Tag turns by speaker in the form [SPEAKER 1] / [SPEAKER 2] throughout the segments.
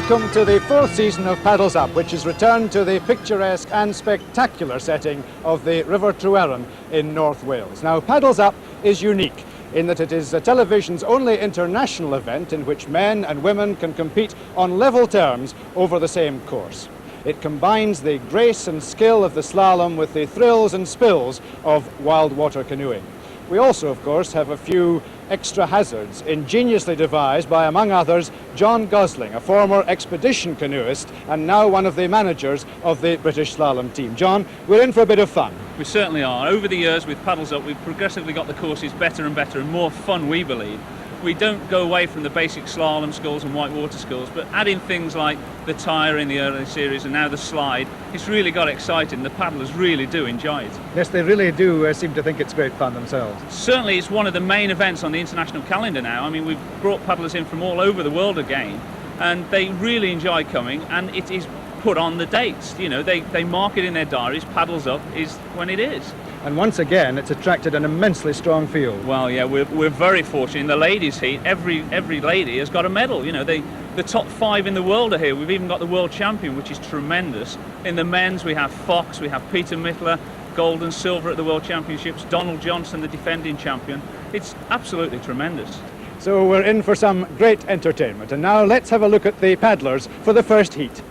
[SPEAKER 1] welcome to the fourth season of Paddles Up, which has returned to the picturesque and spectacular setting of the River Tryweryn in North Wales. Now, Paddles Up is unique in that it is television's only international event in which men and women can compete on level terms over the same course. It combines the grace and skill of the slalom with the thrills and spills of wild water canoeing. We also, of course, have a few extra hazards ingeniously devised by, among others, John Gosling, a former expedition canoeist and now one of the managers of the British slalom team. John, we're in for a bit of fun.
[SPEAKER 2] We certainly are. Over the years with Paddles Up, we've progressively got the courses better and better and more fun, we believe. We don't go away from the basic slalom skills and whitewater skills, but adding things like the tyre in the early series and now the slide, it's really got exciting. The paddlers really do enjoy it.
[SPEAKER 1] Yes, they really do seem to think it's great fun themselves.
[SPEAKER 2] Certainly it's one of the main events on the international calendar now. I mean, we've brought paddlers in from all over the world again, and they really enjoy coming, and it is put on the dates. You know, they mark it in their diaries. Paddles Up is when it is.
[SPEAKER 1] And once again, it's attracted an immensely strong field.
[SPEAKER 2] Well, yeah, we're very fortunate. In the ladies' heat, every lady has got a medal. You know, the top 5 in the world are here. We've even got the world champion, which is tremendous. In the men's, we have Fox, we have Peter Mittler, gold and silver at the World Championships, Donald Johnson, the defending champion. It's absolutely tremendous.
[SPEAKER 1] So we're in for some great entertainment. And now let's have a look at the paddlers for the first heat.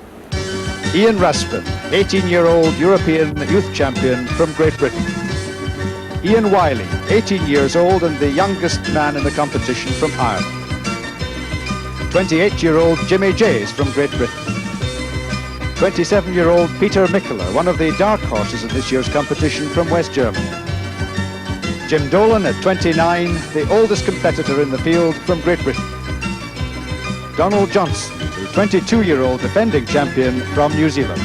[SPEAKER 1] Ian Raspin, 18-year-old European youth champion from Great Britain. Ian Wiley, 18 years old and the youngest man in the competition from Ireland. 28-year-old Jimmy Jays from Great Britain. 27-year-old Peter Mittler, one of the dark horses in this year's competition from West Germany. Jim Dolan at 29, the oldest competitor in the field from Great Britain. Donald Johnson, the 22-year-old defending champion from New Zealand.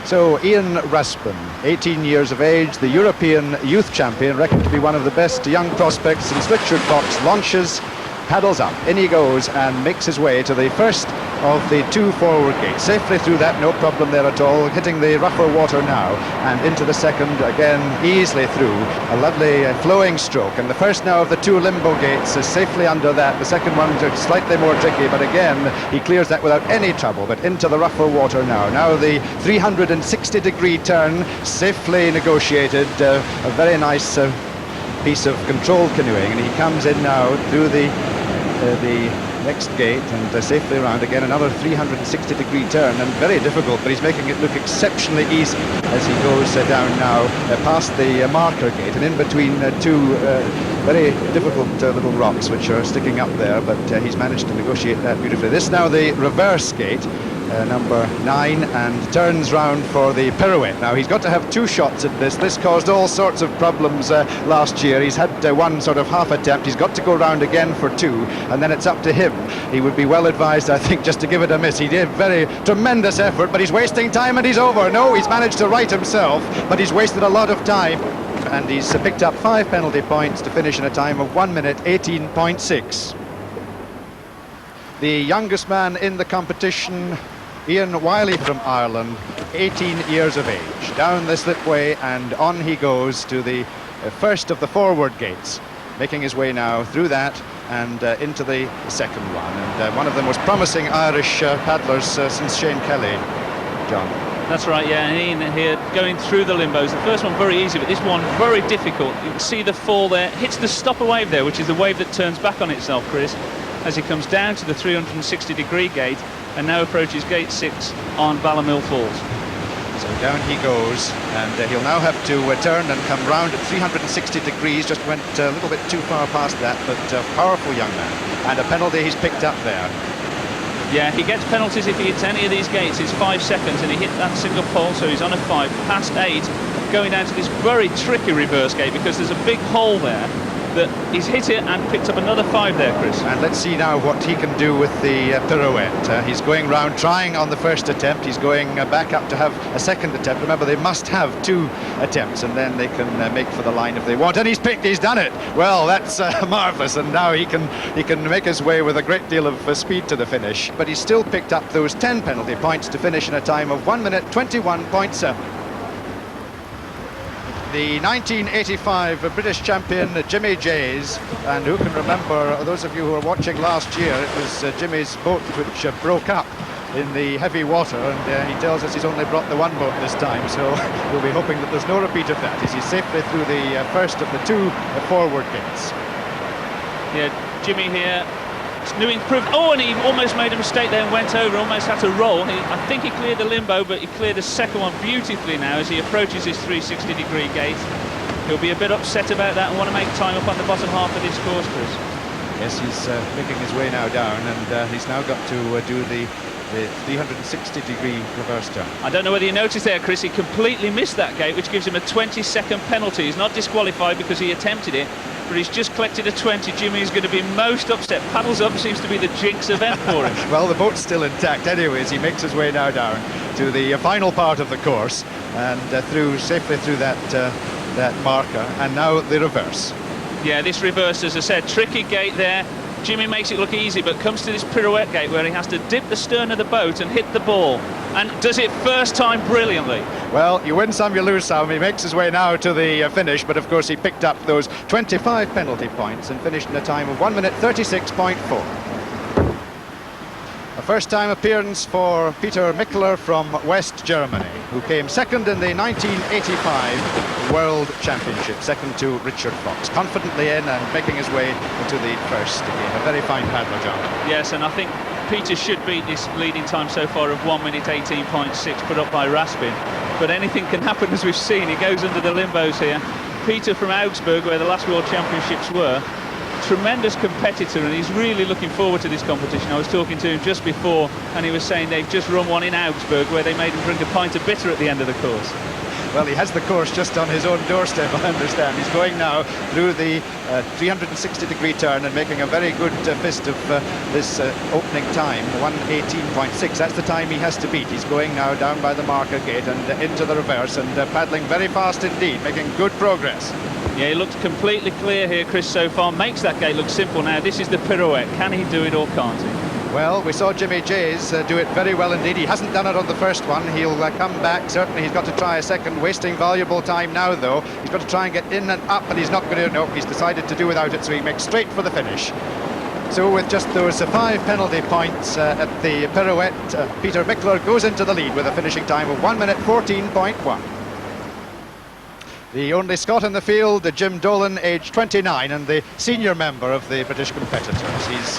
[SPEAKER 1] So Ian Raspin, 18 years of age, the European youth champion, reckoned to be one of the best young prospects since Richard Fox, launches, paddles up, in he goes and makes his way to the first of the 2 forward gates. Safely through that, no problem there at all, hitting the rougher water now and into the second, again easily through, a lovely flowing stroke, and the first now of the 2 limbo gates is safely under that. The second one's slightly more tricky, but again he clears that without any trouble, but into the rougher water now the 360-degree turn, safely negotiated, a very nice piece of controlled canoeing, and he comes in now through the next gate and safely around again. Another 360-degree turn, and very difficult, but he's making it look exceptionally easy as he goes down now past the marker gate and in between 2 very difficult little rocks which are sticking up there, but he's managed to negotiate that beautifully. This now the reverse gate, number 9, and turns round for the pirouette. Now he's got to have 2 shots at this. This caused all sorts of problems last year. He's had one sort of half attempt. He's got to go round again for 2, and then it's up to him. He would be well advised, I think, just to give it a miss. He did very tremendous effort, but he's wasting time and he's over. No, he's managed to right himself, but he's wasted a lot of time, and he's picked up 5 penalty points to finish in a time of 1 minute 18.6. The youngest man in the competition, Ian Wiley from Ireland, 18 years of age. Down the slipway and on he goes to the first of the forward gates, making his way now through that and into the second one. And one of the most promising Irish paddlers since Shane Kelly, John.
[SPEAKER 2] That's right, yeah, and Ian here going through the limbos. The first one very easy, but this one very difficult. You can see the fall there, hits the stopper wave there, which is the wave that turns back on itself, Chris, as he comes down to the 360-degree gate and now approaches gate 6 on Ballamill Falls.
[SPEAKER 1] So down he goes, and he'll now have to turn and come round at 360 degrees. Just went a little bit too far past that, but powerful young man, and a penalty he's picked up there.
[SPEAKER 2] Yeah, he gets penalties if he hits any of these gates. It's 5 seconds, and he hit that single pole, so he's on a 5, past 8, going down to this very tricky reverse gate because there's a big hole there that he's hit it and picked up another 5 there, Chris.
[SPEAKER 1] And let's see now what he can do with the pirouette. He's going round, trying on the first attempt. He's going back up to have a second attempt. Remember, they must have 2 attempts, and then they can make for the line if they want. And he's done it. Well, that's marvellous. And now he can make his way with a great deal of speed to the finish. But he's still picked up those 10 penalty points to finish in a time of 1 minute 21.7. The 1985 British champion Jimmy Jays, and who can remember, those of you who were watching last year, it was Jimmy's boat which broke up in the heavy water, and he tells us he's only brought the one boat this time, so we'll be hoping that there's no repeat of that as he's safely through the first of the two forward gates.
[SPEAKER 2] Yeah, Jimmy here. New improved. Oh, and he almost made a mistake there and went over, almost had to roll. I think he cleared the limbo, but he cleared the second one beautifully now as he approaches his 360-degree gate. He'll be a bit upset about that and want to make time up on the bottom half of this course, Chris.
[SPEAKER 1] Yes, he's making his way now down, and he's now got to do the 360-degree reverse turn.
[SPEAKER 2] I don't know whether you noticed there, Chris, he completely missed that gate, which gives him a 20-second penalty. He's not disqualified because he attempted it, but he's just collected a 20. Jimmy is going to be most upset. Paddles up seems to be the jinx event for him.
[SPEAKER 1] Well, the boat's still intact anyways. He makes his way now down to the final part of the course and safely through that marker, and now the reverse.
[SPEAKER 2] Yeah, this reverse, as I said, tricky gate there. Jimmy makes it look easy, but comes to this pirouette gate where he has to dip the stern of the boat and hit the ball, and does it first time brilliantly. Well,
[SPEAKER 1] you win some, you lose some. He makes his way now to the finish, but of course he picked up those 25 penalty points and finished in a time of 1 minute 36.4. A first-time appearance for Peter Michler from West Germany, who came second in the 1985 World Championship, second to Richard Fox, confidently in and making his way into the first again. A very fine paddler, John.
[SPEAKER 2] Yes, and I think Peter should beat this leading time so far of 1 minute 18.6 put up by Raspin. But anything can happen, as we've seen. He goes under the limbos here. Peter from Augsburg, where the last World Championships were, tremendous competitor, and he's really looking forward to this competition. I was talking to him just before, and he was saying they've just run one in Augsburg where they made him drink a pint of bitter at the end of the course.
[SPEAKER 1] Well, he has the course just on his own doorstep, I understand. He's going now through the 360-degree turn and making a very good fist of this opening time, 1:18.6. That's the time he has to beat. He's going now down by the marker gate and into the reverse and paddling very fast indeed, making good progress.
[SPEAKER 2] Yeah, he looks completely clear here, Chris, so far. Makes that gate look simple now. This is the pirouette. Can he do it or can't he?
[SPEAKER 1] Well, we saw Jimmy Jays do it very well indeed. He hasn't done it on the first one. He'll come back. Certainly he's got to try a second, wasting valuable time now, though. He's got to try and get in and up, and he's not going to. No, he's decided to do without it, so he makes straight for the finish. So with just those 5 penalty points at the pirouette, Peter Michler goes into the lead with a finishing time of 1 minute 14.1. The only Scot in the field, Jim Dolan, aged 29, and the senior member of the British competitors. He's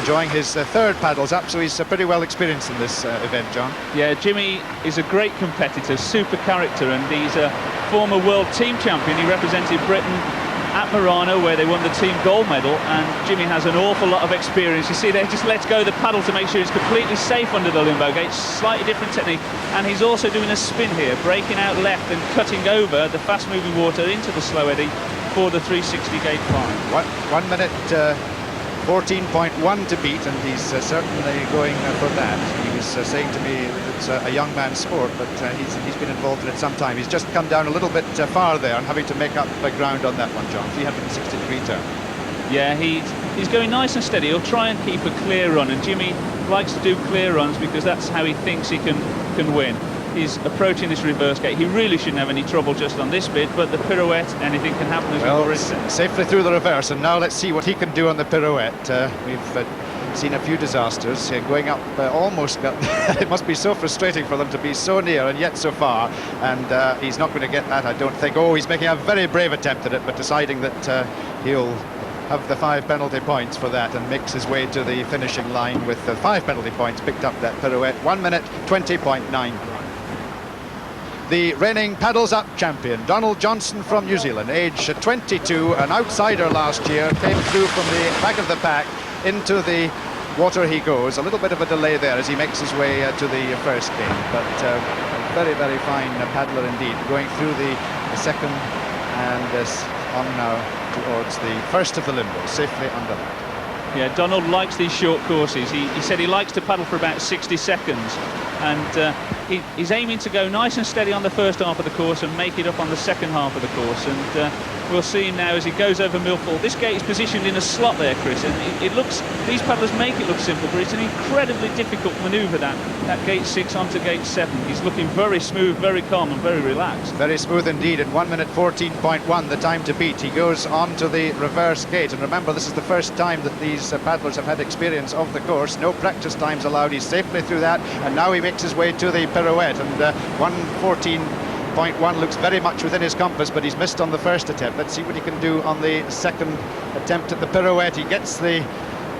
[SPEAKER 1] enjoying his third paddles up, so he's pretty well experienced in this event, John.
[SPEAKER 2] Yeah, Jimmy is a great competitor, super character, and he's a former world team champion. He represented Britain at Murano, where they won the team gold medal, and Jimmy has an awful lot of experience. You see there, just lets go the paddle to make sure he's completely safe under the limbo gate. Slightly different technique, and he's also doing a spin here, breaking out left and cutting over the fast-moving water into the slow eddy for the 360 gate climb.
[SPEAKER 1] 1 minute 14.1 to beat, and he's certainly going for that. He was saying to me it's a young man's sport, but he's been involved in it some time. He's just come down a little bit far there and having to make up ground on that one, John. 360-degree turn. Yeah,
[SPEAKER 2] he's going nice and steady. He'll try and keep a clear run, and Jimmy likes to do clear runs because that's how he thinks he can win. He's approaching this reverse gate. He really shouldn't have any trouble just on this bit, but the pirouette, anything can happen, as we've already said.
[SPEAKER 1] Safely through the reverse, and now let's see what he can do on the pirouette. We've seen a few disasters going up almost it must be so frustrating for them to be so near and yet so far, and he's not going to get that, I don't think. Oh, he's making a very brave attempt at it, but deciding that he'll have the 5 penalty points for that and makes his way to the finishing line with the 5 penalty points, picked up that pirouette. 1 minute 20.9. The reigning paddles up champion, Donald Johnson from New Zealand, age 22, an outsider last year, came through from the back of the pack. Into the water he goes. A little bit of a delay there as he makes his way to the first gate, but a very, very fine paddler indeed, going through the second and on now towards the first of the limbos, safely under that.
[SPEAKER 2] Yeah, Donald likes these short courses. He said he likes to paddle for about 60 seconds, and he's aiming to go nice and steady on the first half of the course and make it up on the second half of the course. And we'll see him now as he goes over Millfall. This gate is positioned in a slot there, Chris, and it looks, these paddlers make it look simple, but it's an incredibly difficult manoeuvre, that gate 6 onto gate 7. He's looking very smooth, very calm and very relaxed.
[SPEAKER 1] Very smooth indeed. In 1 minute 14.1, the time to beat. He goes on to the reverse gate, and remember, this is the first time that these paddlers have had experience of the course. No practice times allowed. He's safely through that, and now he makes his way to the pirouette, and 1:14.1 looks very much within his compass, but he's missed on the first attempt. Let's see what he can do on the second attempt at the pirouette. He gets the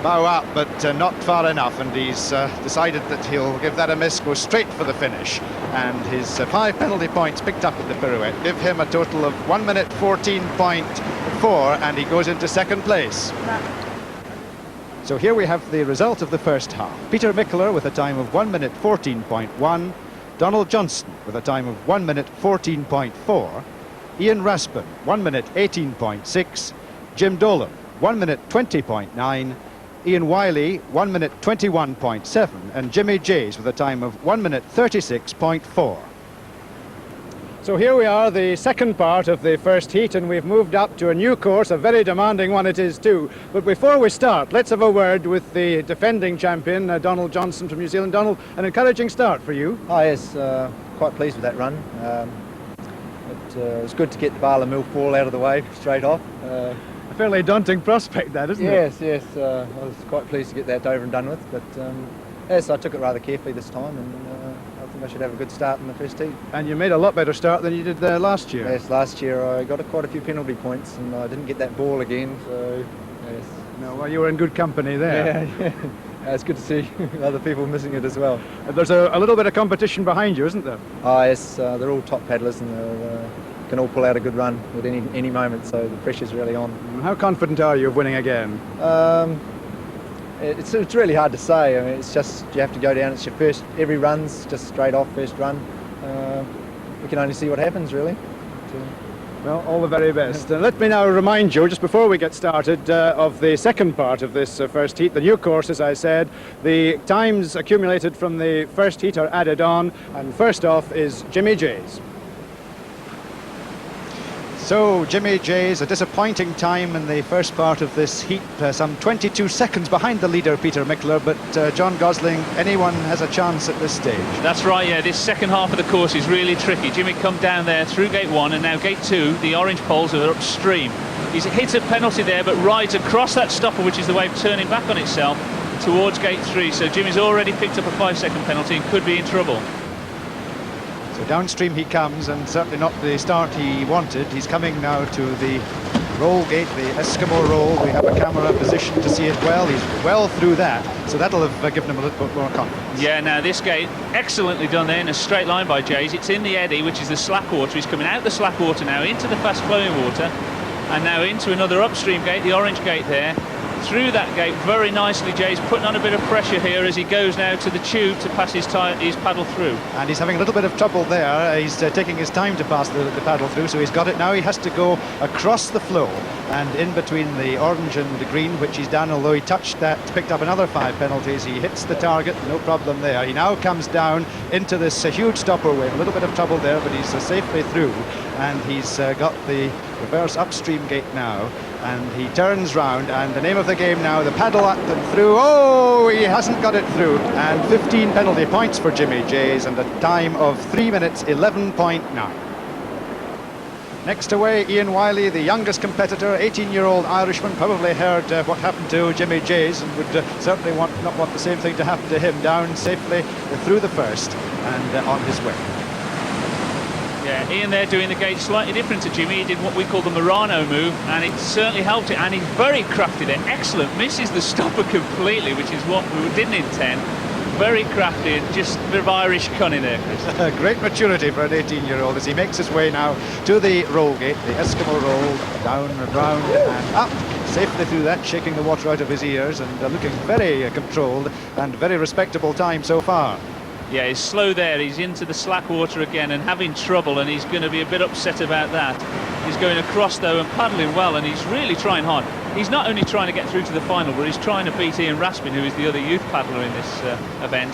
[SPEAKER 1] bow up, but not far enough, and he's decided that he'll give that a miss, go straight for the finish, and his 5 penalty points picked up at the pirouette give him a total of 1 minute 14.4, and he goes into second place. So here we have the result of the first half. Peter Mickler with a time of 1 minute 14.1, Donald Johnson with a time of 1 minute 14.4, Ian Raspin 1 minute 18.6, Jim Dolan 1 minute 20.9, Ian Wiley 1 minute 21.7, and Jimmy Jays with a time of 1 minute 36.4. So here we are, the second part of the first heat, and we've moved up to a new course, a very demanding one it is too. But before we start, let's have a word with the defending champion, Donald Johnson from New Zealand. Donald, an encouraging start for you.
[SPEAKER 3] Oh yes, quite pleased with that run. It was good to get the Bala Millfall out of the way straight off.
[SPEAKER 1] A fairly daunting prospect that, isn't it?
[SPEAKER 3] Yes, I was quite pleased to get that over and done with, but yes, I took it rather carefully this time, and I think I should have a good start in the first heat.
[SPEAKER 1] And you made a lot better start than you did last year.
[SPEAKER 3] Yes, last year I got quite a few penalty points, and I didn't get that ball again, so yes.
[SPEAKER 1] No, well, you were in good company there.
[SPEAKER 3] Yeah. It's good to see other people missing it as well.
[SPEAKER 1] There's a little bit of competition behind you, isn't there?
[SPEAKER 3] Oh yes, they're all top paddlers, and they can all pull out a good run at any moment, so the pressure's really on.
[SPEAKER 1] How confident are you of winning again?
[SPEAKER 3] It's really hard to say. I mean, it's just, you have to go down, it's your first, every run's just straight off first run. We can only see what happens, really.
[SPEAKER 1] Well, all the very best. And let me now remind you, just before we get started, of the second part of this first heat, the new course, as I said. The times accumulated from the first heat are added on, and first off is Jimmy Jays. So Jimmy Jays, a disappointing time in the first part of this heat, some 22 seconds behind the leader Peter Mickler, but John Gosling, anyone has a chance at this stage.
[SPEAKER 2] That's right, yeah, this second half of the course is really tricky. Jimmy come down there through gate 1, and now gate 2, the orange poles are upstream. He's hit a penalty there, but rides across that stopper, which is the wave turning back on itself, towards gate 3. So Jimmy's already picked up a 5-second penalty and could be in trouble.
[SPEAKER 1] So downstream he comes, and certainly not the start he wanted. He's coming now to the roll gate, the Eskimo roll. We have a camera positioned to see it well. He's well through that, so that'll have given him a little bit more confidence.
[SPEAKER 2] Yeah, now this gate, excellently done there in a straight line by Jays. It's in the eddy, which is the slack water. He's coming out the slack water now into the fast flowing water, and now into another upstream gate, the orange gate there. Through that gate very nicely. Jay's putting on a bit of pressure here as he goes now to the tube to pass his paddle through.
[SPEAKER 1] And he's having a little bit of trouble there. He's taking his time to pass the paddle through, so he's got it now. He has to go across the flow and in between the orange and the green, which he's done, although he touched that, picked up another 5 penalties. He hits the target, no problem there. He now comes down into this huge stopper wave. A little bit of trouble there, but he's safely through, and he's got the reverse upstream gate now, and he turns round, and the name of the game now, the paddle up and through. Oh, he hasn't got it through, and 15 penalty points for Jimmy Jays, and a time of 3 minutes 11.9. Next away, Ian Wiley, the youngest competitor, 18-year-old Irishman, probably heard what happened to Jimmy Jays, and would certainly not want the same thing to happen to him. Down safely through the first and on his way.
[SPEAKER 2] Yeah, Ian there doing the gate slightly different to Jimmy. He did what we call the Murano move, and it certainly helped it, and he's very crafty there. Excellent, misses the stopper completely, which is what we didn't intend. Very crafty, and just a bit of Irish cunning there, Chris.
[SPEAKER 1] Great maturity for an 18-year-old as he makes his way now to the roll gate, the Eskimo roll, down and round and up, safely through that, shaking the water out of his ears, and looking very controlled and very respectable time so far.
[SPEAKER 2] Yeah, he's slow there. He's into the slack water again and having trouble, and he's going to be a bit upset about that. He's going across though and paddling well, and he's really trying hard. He's not only trying to get through to the final, but he's trying to beat Ian Raspin, who is the other youth paddler in this event.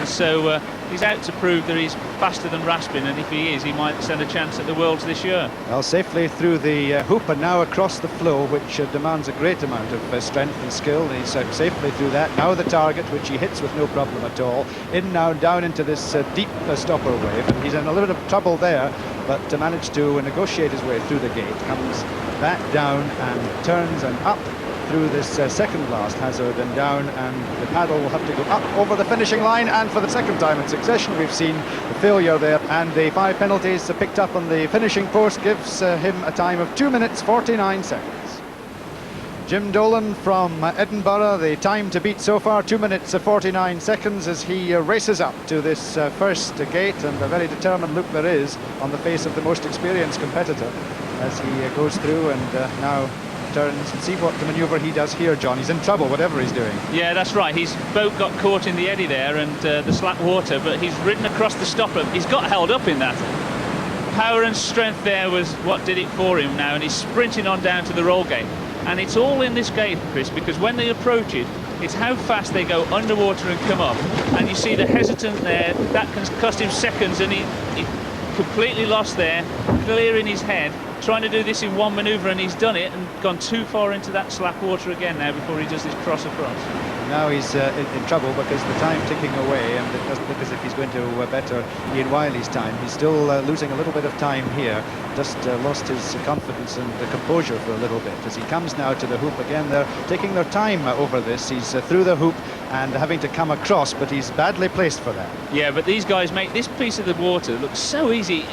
[SPEAKER 2] and so he's out to prove that he's faster than Raspin, and if he is, he might stand a chance at the Worlds this year.
[SPEAKER 1] Well, safely through the hoop and now across the flow, which demands a great amount of strength and skill. He's safely through that. Now the target, which he hits with no problem at all. In now, down into this deep stopper wave, and he's in a little bit of trouble there, but managed to negotiate his way through the gate. Comes back down and turns and up through this second last hazard and down, and the paddle will have to go up over the finishing line, and for the second time in succession we've seen the failure there, and the 5 penalties picked up on the finishing post gives him a time of 2 minutes 49 seconds. Jim Dolan from Edinburgh, the time to beat so far, 2 minutes 49 seconds as he races up to this first gate, and a very determined look there is on the face of the most experienced competitor as he goes through, and now turns. And see what the manoeuvre he does here, John. He's in trouble, whatever he's doing.
[SPEAKER 2] Yeah, that's right. His boat got caught in the eddy there and the slack water, but he's ridden across the stopper. He's got held up in that. Power and strength there was what did it for him now, and he's sprinting on down to the roll gate. And it's all in this gate, Chris, because when they approach it, it's how fast they go underwater and come up. And you see the hesitant there, that can cost him seconds, and he completely lost there, clear in his head, trying to do this in one manoeuvre, and he's done it and gone too far into that slack water again now before he does this cross across.
[SPEAKER 1] Now he's in trouble because the time ticking away, and it doesn't look as if he's going to better Ian Wiley's time. He's still losing a little bit of time here, just lost his confidence and composure for a little bit as he comes now to the hoop again. They're taking their time over this. He's through the hoop and having to come across, but he's badly placed for that.
[SPEAKER 2] Yeah, but these guys make this piece of the water look so easy.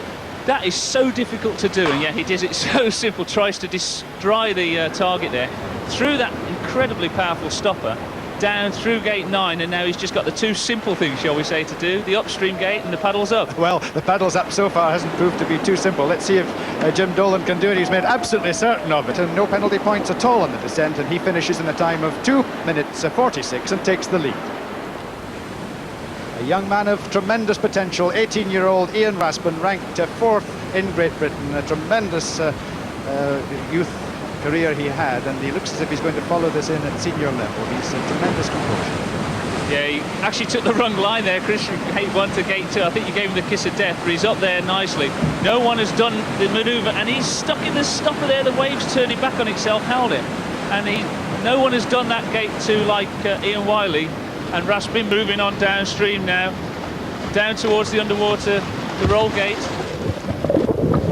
[SPEAKER 2] That is so difficult to do, and yeah, he does it so simple, tries to destroy the target there, through that incredibly powerful stopper, down through gate 9, and now he's just got the two simple things, shall we say, to do, the upstream gate and the paddles up.
[SPEAKER 1] Well, the paddles up so far hasn't proved to be too simple. Let's see if Jim Dolan can do it. He's made absolutely certain of it, and no penalty points at all on the descent, and he finishes in a time of 2 minutes 46 and takes the lead. A young man of tremendous potential, 18-year-old Ian Raspin, ranked 4th in Great Britain. A tremendous youth career he had, and he looks as if he's going to follow this in at senior level. He's a tremendous composure.
[SPEAKER 2] Yeah, he actually took the wrong line there, Chris, from gate 1 to gate 2. I think you gave him the kiss of death, but he's up there nicely. No one has done the manoeuvre, and he's stuck in the stopper there. The wave's turning back on itself, held him. And no one has done that gate 2 like Ian Wiley. And Raspin moving on downstream now, down towards the underwater, the roll gate.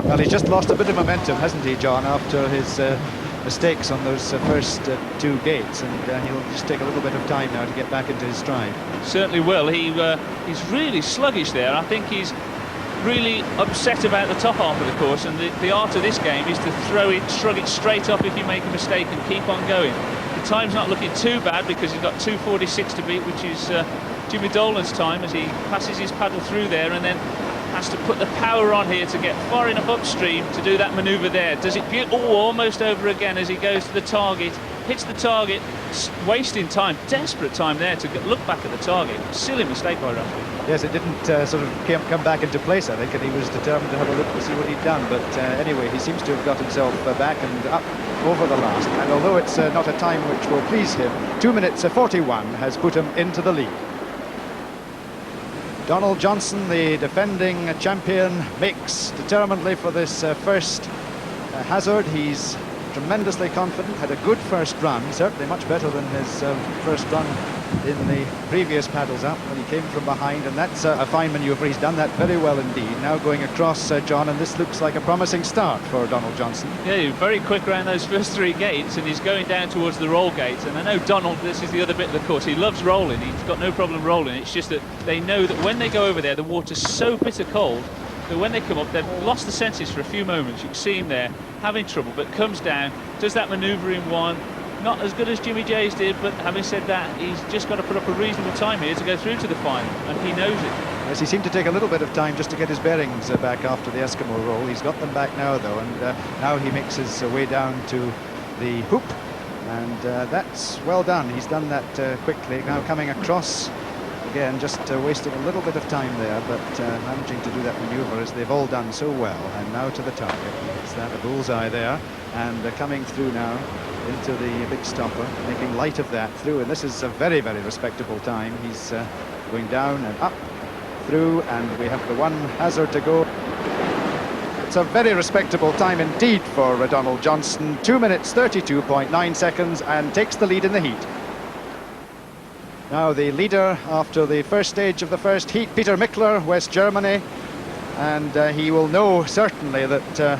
[SPEAKER 1] Well, he's just lost a bit of momentum, hasn't he, John, after his mistakes on those first 2 gates, and he'll just take a little bit of time now to get back into his stride.
[SPEAKER 2] Certainly will. He's really sluggish there. I think he's really upset about the top half of the course, and the art of this game is to shrug it straight up if you make a mistake and keep on going. The time's not looking too bad because he's got 2:46 to beat, which is Jimmy Dolan's time, as he passes his paddle through there and then has to put the power on here to get far enough upstream to do that manoeuvre there. Does it almost over again as he goes to the target, hits the target, wasting time, desperate time there to look back at the target. Silly mistake by Raspin.
[SPEAKER 1] Yes, it didn't sort of come back into place, I think, and he was determined to have a look to see what he'd done. But anyway, he seems to have got himself back and up over the last. And although it's not a time which will please him, 2 minutes 41 has put him into the lead. Donald Johnson, the defending champion, makes determinedly for this first hazard. He's tremendously confident, had a good first run, certainly much better than his first run in the previous paddles up when he came from behind, and that's a fine manoeuvre. He's done that very well indeed. Now going across, John, and this looks like a promising start for Donald Johnson.
[SPEAKER 2] Yeah, he's very quick around those first 3 gates, and he's going down towards the roll gates. And I know Donald, this is the other bit of the course, he loves rolling. He's got no problem rolling. It's just that they know that when they go over there, the water's so bitter cold that when they come up, they've lost the senses for a few moments. You can see him there having trouble, but comes down, does that manoeuvre in one. Not as good as Jimmy Jay's did, but having said that, he's just got to put up a reasonable time here to go through to the final, and he knows it.
[SPEAKER 1] Yes, he seemed to take a little bit of time just to get his bearings back after the Eskimo roll. He's got them back now, though, and now he makes his way down to the hoop, and that's well done. He's done that quickly. Now coming across, again, just wasting a little bit of time there, but managing to do that manoeuvre as they've all done so well. And now to the target. It's that a bullseye there, and coming through now into the big stopper, making light of that through, and this is a very, very respectable time. He's going down and up, through, and we have the one hazard to go. It's a very respectable time indeed for Donald Johnson, 2 minutes 32.9 seconds, and takes the lead in the heat. Now the leader after the first stage of the first heat, Peter Michler, West Germany, and he will know certainly that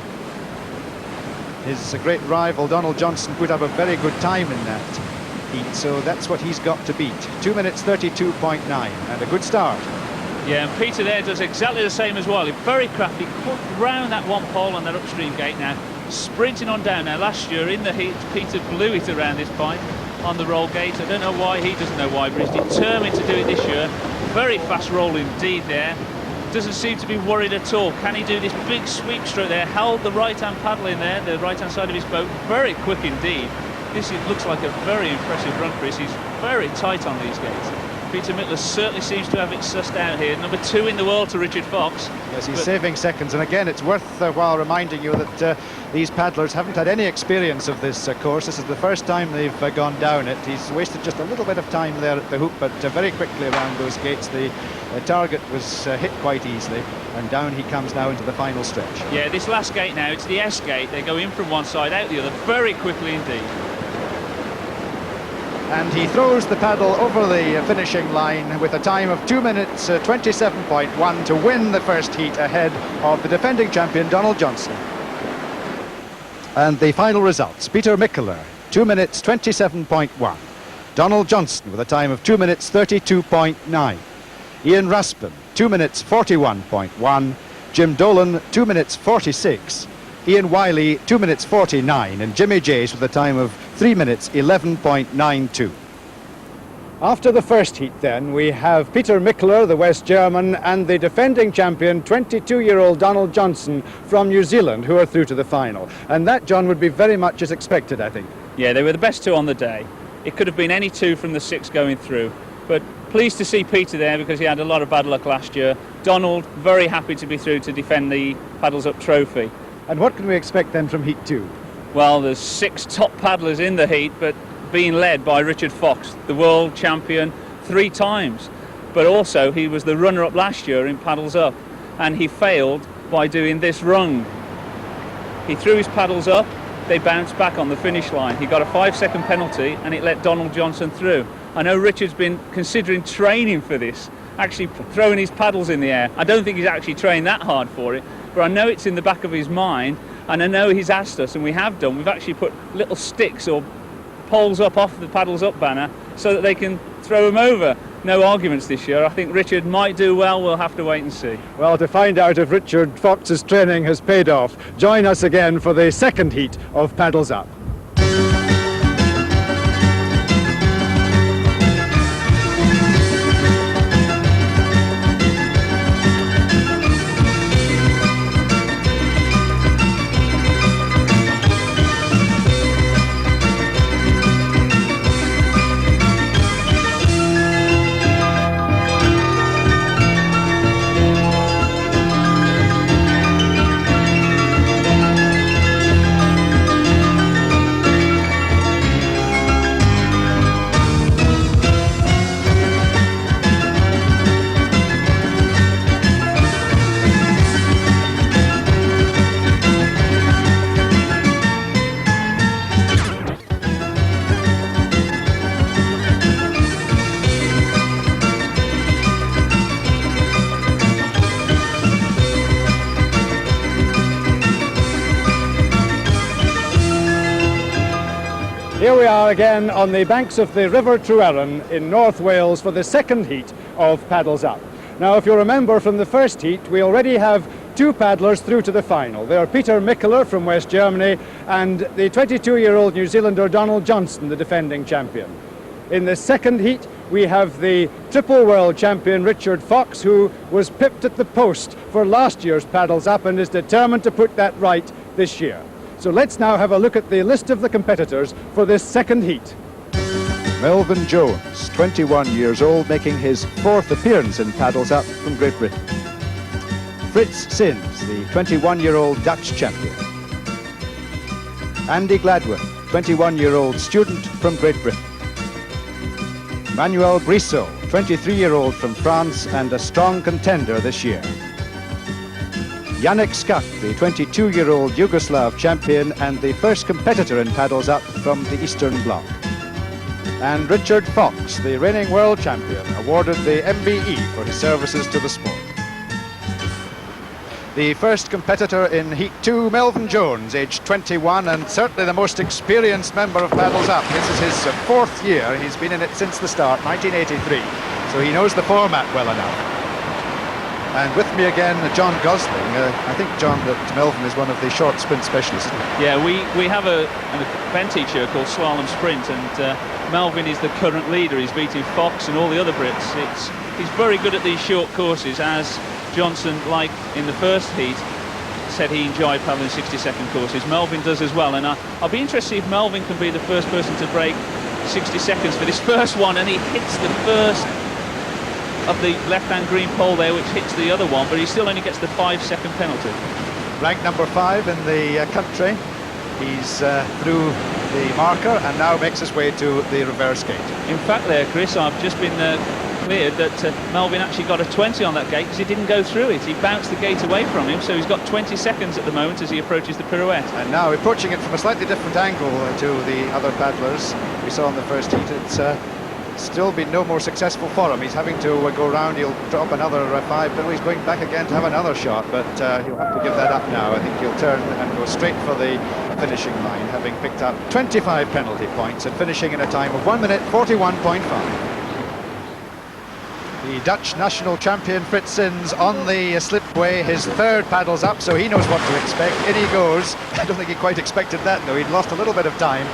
[SPEAKER 1] his great rival Donald Johnson put up a very good time in that heat, so that's what he's got to beat. 2 minutes 32.9, and a good start.
[SPEAKER 2] Yeah, and Peter there does exactly the same as well. He's very crafty, cut round that one pole on that upstream gate now, sprinting on down. Now last year in the heat, Peter blew it around this point on the roll gate. I don't know why, he doesn't know why, but he's determined to do it this year. Very fast roll indeed there. Doesn't seem to be worried at all. Can he do this big sweep stroke there? Held the right-hand paddle in there, the right-hand side of his boat. Very quick indeed. This looks like a very impressive run for us. He's very tight on these gates. Peter Michler certainly seems to have it sussed out here. Number 2 in the world to Richard Fox.
[SPEAKER 1] Yes, he's saving seconds, and again it's worthwhile reminding you that these paddlers haven't had any experience of this course. This is the first time they've gone down it. He's wasted just a little bit of time there at the hoop, but very quickly around those gates the target was hit quite easily, and down he comes now into the final stretch.
[SPEAKER 2] Yeah, this last gate now, it's the S gate. They go in from one side, out the other, very quickly indeed.
[SPEAKER 1] And he throws the paddle over the finishing line with a time of 2 minutes 27.1 to win the first heat ahead of the defending champion Donald Johnson. And the final results: Peter Michler, 2 minutes 27.1. Donald Johnson with a time of 2 minutes 32.9. Ian Raspin, 2 minutes 41.1. Jim Dolan, 2 minutes 46. Ian Wiley, 2 minutes 49, and Jimmy Jays with a time of 3 minutes 11.92. After the first heat then, we have Peter Michler, the West German, and the defending champion, 22-year-old Donald Johnson from New Zealand, who are through to the final. And that, John, would be very much as expected, I think.
[SPEAKER 2] Yeah, they were the best 2 on the day. It could have been any 2 from the 6 going through. But pleased to see Peter there because he had a lot of bad luck last year. Donald, very happy to be through to defend the Paddles Up trophy.
[SPEAKER 1] And what can we expect then from Heat 2?
[SPEAKER 2] Well, there's 6 top paddlers in the heat, but being led by Richard Fox, the world champion 3 times. But also, he was the runner-up last year in Paddles Up, and he failed by doing this rung. He threw his paddles up, they bounced back on the finish line. He got a 5-second penalty, and it let Donald Johnson through. I know Richard's been considering training for this, actually throwing his paddles in the air. I don't think he's actually trained that hard for it, but I know it's in the back of his mind, and I know he's asked us, and we have done. We've actually put little sticks or poles up off the Paddles Up banner so that they can throw him over. No arguments this year. I think Richard might do well. We'll have to wait and see.
[SPEAKER 1] Well, to find out if Richard Fox's training has paid off, join us again for the second heat of Paddles Up. Here we are again on the banks of the River Tryweryn in North Wales for the second heat of Paddles Up. Now, if you remember from the first heat, we already have 2 paddlers through to the final. They are Peter Michler from West Germany and the 22-year-old New Zealander Donald Johnson, the defending champion. In the second heat, we have the triple world champion Richard Fox, who was pipped at the post for last year's Paddles Up and is determined to put that right this year. So let's now have a look at the list of the competitors for this second heat. Melvin Jones, 21 years old, making his 4th appearance in Paddles Up from Great Britain. Fritz Sins, the 21-year-old Dutch champion. Andy Gladwin, 21-year-old student from Great Britain. Manuel Brissot, 23-year-old from France and a strong contender this year. Yannick Skak, the 22-year-old Yugoslav champion and the first competitor in paddles up from the Eastern Bloc. And Richard Fox, the reigning world champion, awarded the MBE for his services to the sport. The first competitor in Heat 2, Melvin Jones, aged 21 and certainly the most experienced member of Paddles Up. This is his fourth year. He's been in it since the start, 1983, so he knows the format well enough. And with me again, John Gosling. I think, John, that Melvin is one of the short sprint specialists.
[SPEAKER 2] Yeah, we have an event each year called Slalom Sprint, and Melvin is the current leader. He's beating Fox and all the other Brits. He's very good at these short courses, as Johnson, like in the first heat, said he enjoyed paddling 60-second courses. Melvin does as well, and I'll be interested if Melvin can be the first person to break 60 seconds for this first one, and he hits the first of the left-hand green pole there, which hits the other one, but he still only gets the 5-second penalty.
[SPEAKER 1] Ranked number 5 in the country. He's through the marker and now makes his way to the reverse gate.
[SPEAKER 2] In fact there, Chris, I've just been cleared that Melvin actually got a 20 on that gate because he didn't go through it. He bounced the gate away from him, so he's got 20 seconds at the moment as he approaches the pirouette.
[SPEAKER 1] And now approaching it from a slightly different angle to the other paddlers we saw in the first heat. It's still been no more successful for him. He's having to go round. He'll drop another 5, but he's going back again to have another shot, but he'll have to give that up now. I think he'll turn and go straight for the finishing line, having picked up 25 penalty points and finishing in a time of 1 minute 41.5. The Dutch national champion Frits Sins on the slipway, his third Paddles Up, so he knows what to expect. In he goes. I don't think he quite expected that, though. He'd lost a little bit of time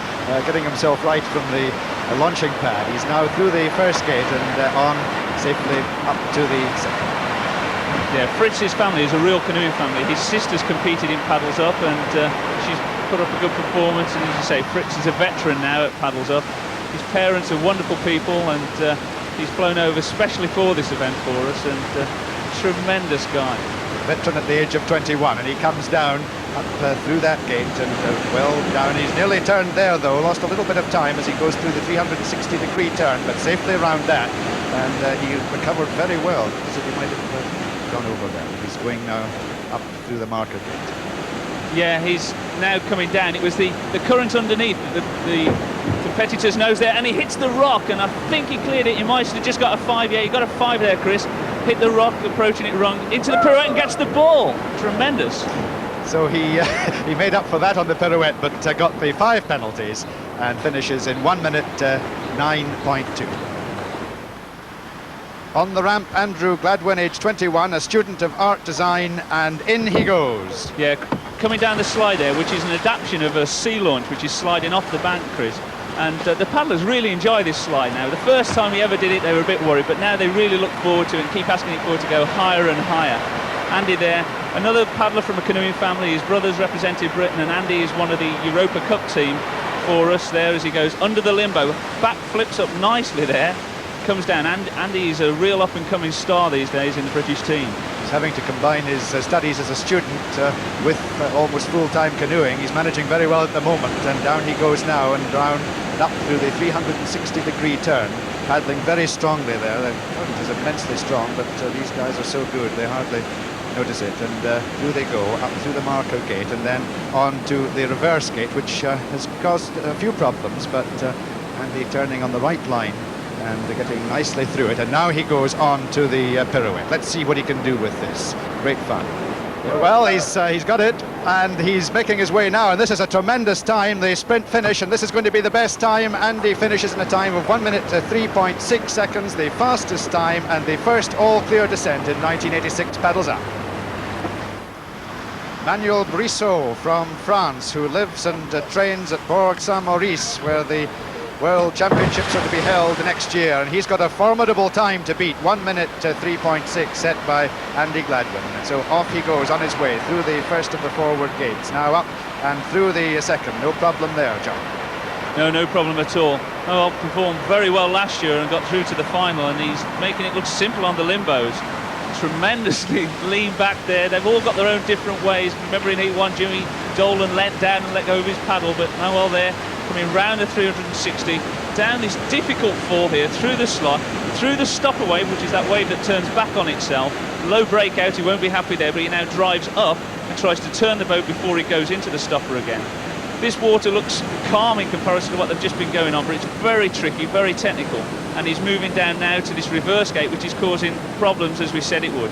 [SPEAKER 1] getting himself right from the launching pad. He's now through the first gate and on safely up to the second.
[SPEAKER 2] Yeah, Fritz's family is a real canoeing family. His sister's competed in Paddles Up and she's put up a good performance, and as you say, Fritz is a veteran now at Paddles Up. His parents are wonderful people, and he's flown over especially for this event for us, and tremendous guy.
[SPEAKER 1] Veteran at the age of 21, and he comes down up through that gate and well down. He's nearly turned there, though, lost a little bit of time as he goes through the 360-degree turn, but safely around that, and he recovered very well. So he might have gone over there. He's going now up through the marker gate.
[SPEAKER 2] Yeah, he's now coming down. It was the current underneath the competitor's nose there, and he hits the rock, and I think he cleared it. He might have just got a 5. Yeah, he got a 5 there, Chris. Hit the rock, approaching it wrong, into the pirouette and gets the ball. Tremendous. So
[SPEAKER 1] he made up for that on the pirouette, but got the 5 penalties and finishes in 1 minute 9.2. On the ramp, Andrew Gladwin, age 21, a student of art design, and in he goes.
[SPEAKER 2] Yeah, coming down the slide there, which is an adaptation of a sea launch, which is sliding off the bank, Chris. And the paddlers really enjoy this slide now. The first time he ever did it, they were a bit worried, but now they really look forward to it and keep asking it forward to go higher and higher. Andy there, another paddler from a canoeing family. His brothers represented Britain, and Andy is one of the Europa Cup team for us there as he goes under the limbo. Back flips up nicely there, comes down. And Andy is a real up-and-coming star these days in the British team.
[SPEAKER 1] He's having to combine his studies as a student with almost full-time canoeing. He's managing very well at the moment, and down he goes now and down and up through the 360-degree turn, paddling very strongly there. The current is immensely strong, but these guys are so good they hardly notice it, and through they go up through the marker gate and then on to the reverse gate, which has caused a few problems, but Andy turning on the right line and getting nicely through it, and now he goes on to the pirouette. Let's see what he can do with this. Great fun. Well, he's got it, and he's making his way now, and this is a tremendous time, the sprint finish, and this is going to be the best time. Andy finishes in a time of 1 minute 3.6 seconds, the fastest time and the first all-clear descent in 1986 Paddles Up. Manuel Brissot from France, who lives and trains at Bourg-Saint-Maurice, where the World Championships are to be held next year, and he's got a formidable time to beat, 1 minute 3.6 set by Andy Gladwin. And so off he goes on his way through the first of the forward gates, now up and through the second. No problem there, John.
[SPEAKER 2] No problem at all. Oh, performed very well last year and got through to the final, and he's making it look simple on the limbos. Tremendously lean back there. They've all got their own different ways. Remember in Heat 1, Jimmy Dolan leant down and let go of his paddle, but now well there, coming round the 360, down this difficult fall here, through the slot, through the stopper wave, which is that wave that turns back on itself. Low breakout, he won't be happy there, but he now drives up and tries to turn the boat before he goes into the stopper again. This water looks calm in comparison to what they've just been going on, but it's very tricky, very technical, and he's moving down now to this reverse gate, which is causing problems, as we said it would.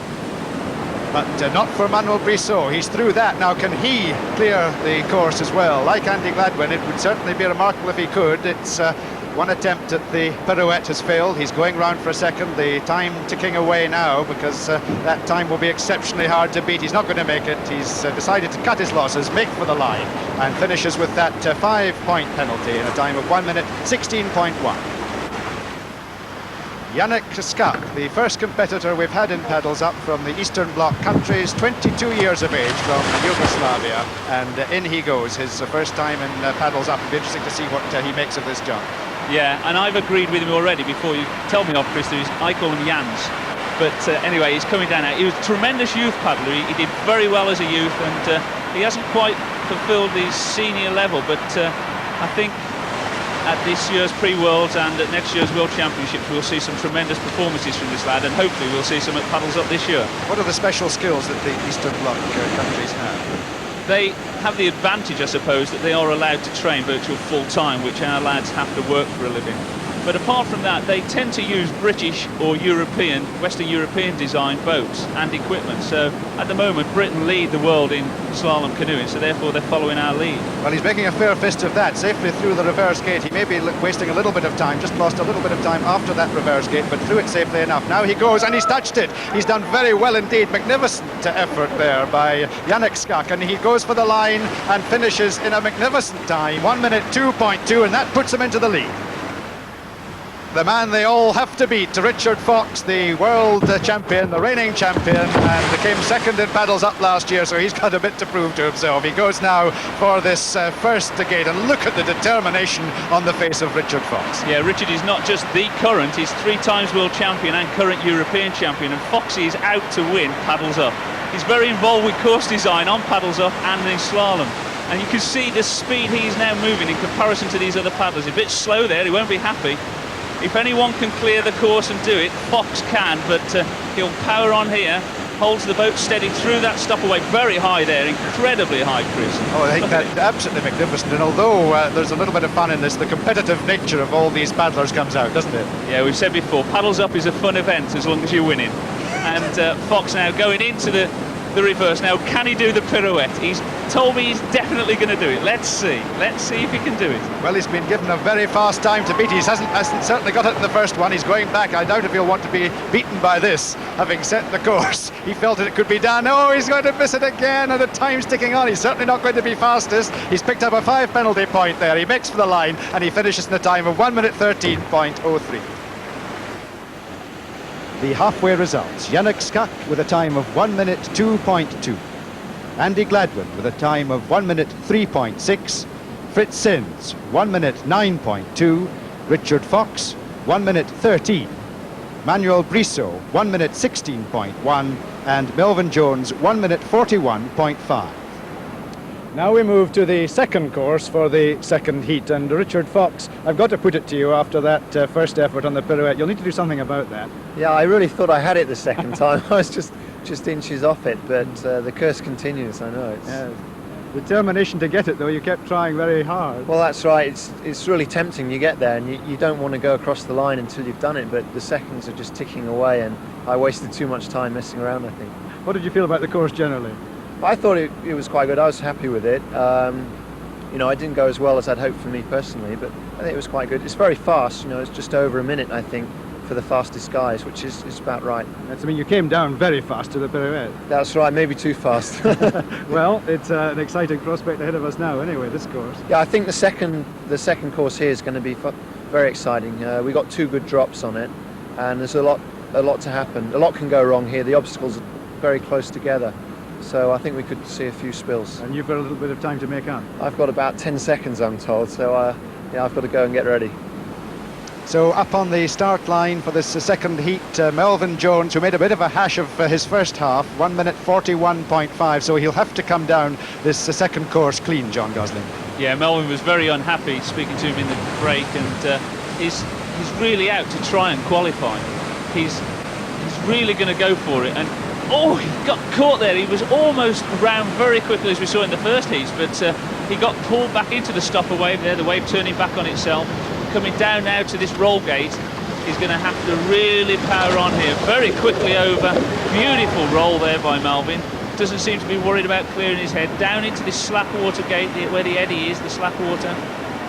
[SPEAKER 1] But not for Manuel Brissot. He's through that. Now, can he clear the course as well? Like Andy Gladwin, it would certainly be remarkable if he could. It's one attempt at the pirouette has failed. He's going round for a second. The time ticking away now, because that time will be exceptionally hard to beat. He's not going to make it. He's decided to cut his losses, make for the line, and finishes with that 5-point penalty in a time of 1 minute 16.1. Yannick Skak, the first competitor we've had in paddles up from the Eastern Bloc countries, 22 years of age from Yugoslavia, and in he goes, his first time in paddles up. It'll be interesting to see what he makes of this jump.
[SPEAKER 2] Yeah, and I've agreed with him already before you tell me off, Chris. I call him Jans. But anyway, he's coming down now. He was a tremendous youth paddler. He did very well as a youth, and he hasn't quite fulfilled his senior level, but I think at this year's pre-Worlds and at next year's World Championships we'll see some tremendous performances from this lad, and hopefully we'll see some at Paddles Up this year.
[SPEAKER 1] What are the special skills that the Eastern Bloc countries have?
[SPEAKER 2] They have the advantage, I suppose, that they are allowed to train virtual full-time, which our lads have to work for a living. But apart from that, they tend to use British or European, Western European designed boats and equipment. So at the moment, Britain lead the world in slalom canoeing, so therefore they're following our lead.
[SPEAKER 1] Well, he's making a fair fist of that, safely through the reverse gate. He may be wasting a little bit of time, just lost a little bit of time after that reverse gate, but through it safely enough. Now he goes, and he's touched it. He's done very well indeed. Magnificent effort there by Yannick Skak, and he goes for the line and finishes in a magnificent time, 1 minute 2.2, and that puts him into the lead. The man they all have to beat, Richard Fox, the world champion, the reigning champion, and came second in paddles up last year, so he's got a bit to prove to himself. He goes now for this first gate, and look at the determination on the face of Richard Fox.
[SPEAKER 2] Yeah, Richard is not just the current, he's 3 times world champion and current European champion, and Foxy is out to win paddles up. He's very involved with course design on paddles up and in slalom. And you can see the speed he's now moving in comparison to these other paddlers. A bit slow there, he won't be happy. If anyone can clear the course and do it, Fox can, but he'll power on here, holds the boat steady through that stopper very high there, incredibly high, Chris.
[SPEAKER 1] Oh, I think that's absolutely magnificent, and although there's a little bit of fun in this, the competitive nature of all these paddlers comes out, doesn't it?
[SPEAKER 2] Yeah, we've said before, paddles up is a fun event as long as you're winning. And Fox now going into the reverse. Now, can he do the pirouette? He's told me he's definitely going to do it. Let's see if he can do it.
[SPEAKER 1] Well, he's been given a very fast time to beat. He hasn't certainly got it in the first one. He's going back. I doubt if he'll want to be beaten by this, having set the course. He felt it could be done. Oh, he's going to miss it again, and the time's ticking on. He's certainly not going to be fastest. He's picked up a 5 penalty point there. He makes for the line, and he finishes in a time of 1 minute 13.03. The halfway results: Yannick Skak with a time of 1 minute 2.2. Andy Gladwin with a time of 1 minute 3.6. Fritz Sins, 1 minute 9.2. Richard Fox, 1 minute 13. Manuel Brissot, 1 minute 16.1. And Melvin Jones, 1 minute 41.5. Now we move to the second course for the second heat, and Richard Fox, I've got to put it to you, after that first effort on the pirouette, you'll need to do something about that.
[SPEAKER 3] Yeah, I really thought I had it the second time. I was just inches off it, but the curse continues. I know.
[SPEAKER 1] Yeah. Determination to get it, though. You kept trying very hard.
[SPEAKER 3] Well, that's right. It's really tempting. You get there and you don't want to go across the line until you've done it, but the seconds are just ticking away, and I wasted too much time messing around, I think.
[SPEAKER 1] What did you feel about the course generally?
[SPEAKER 3] I thought it was quite good. I was happy with it. You know, I didn't go as well as I'd hoped for me personally, but I think it was quite good. It's very fast. You know, it's just over a minute, I think, for the fastest guys, which is about right.
[SPEAKER 1] That's, I mean, you came down very fast to the pirouette.
[SPEAKER 3] That's right, maybe too fast.
[SPEAKER 1] Well, it's an exciting prospect ahead of us now anyway, this course.
[SPEAKER 3] Yeah, I think the second course here is going to be very exciting. We got 2 good drops on it, and there's a lot to happen. A lot can go wrong here. The obstacles are very close together, so I think we could see a few spills.
[SPEAKER 1] And you've got a little bit of time to make up.
[SPEAKER 3] I've got about 10 seconds, I'm told, so yeah, I've got to go and get ready.
[SPEAKER 1] So up on the start line for this second heat, Melvin Jones, who made a bit of a hash of his first half, 1 minute 41.5, so he'll have to come down this second course clean, John Gosling.
[SPEAKER 2] Yeah, Melvin was very unhappy, speaking to him in the break, and is he's really out to try and qualify. He's really going to go for it, and oh, he got caught there. He was almost round very quickly, as we saw in the first heats, but he got pulled back into the stopper wave there, the wave turning back on itself. Coming down now to this roll gate, he's going to have to really power on here. Very quickly over. Beautiful roll there by Melvin. Doesn't seem to be worried about clearing his head. Down into this slack water gate, where the eddy is, the slack water.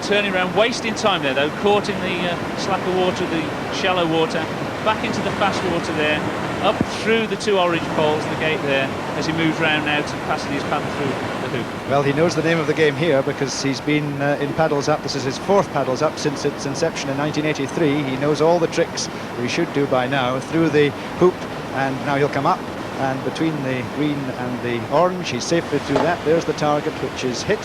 [SPEAKER 2] Turning around, wasting time there though, caught in the slacker water, the shallow water. Back into the fast water there, up through the two orange poles, the gate there, as he moves round now to passing his paddle through the hoop.
[SPEAKER 1] Well, he knows the name of the game here because he's been in Paddles Up. This is his 4th Paddles Up since its inception in 1983. He knows all the tricks we should do by now through the hoop, and now he'll come up, and between the green and the orange, he's safely through that. There's the target, which is hit,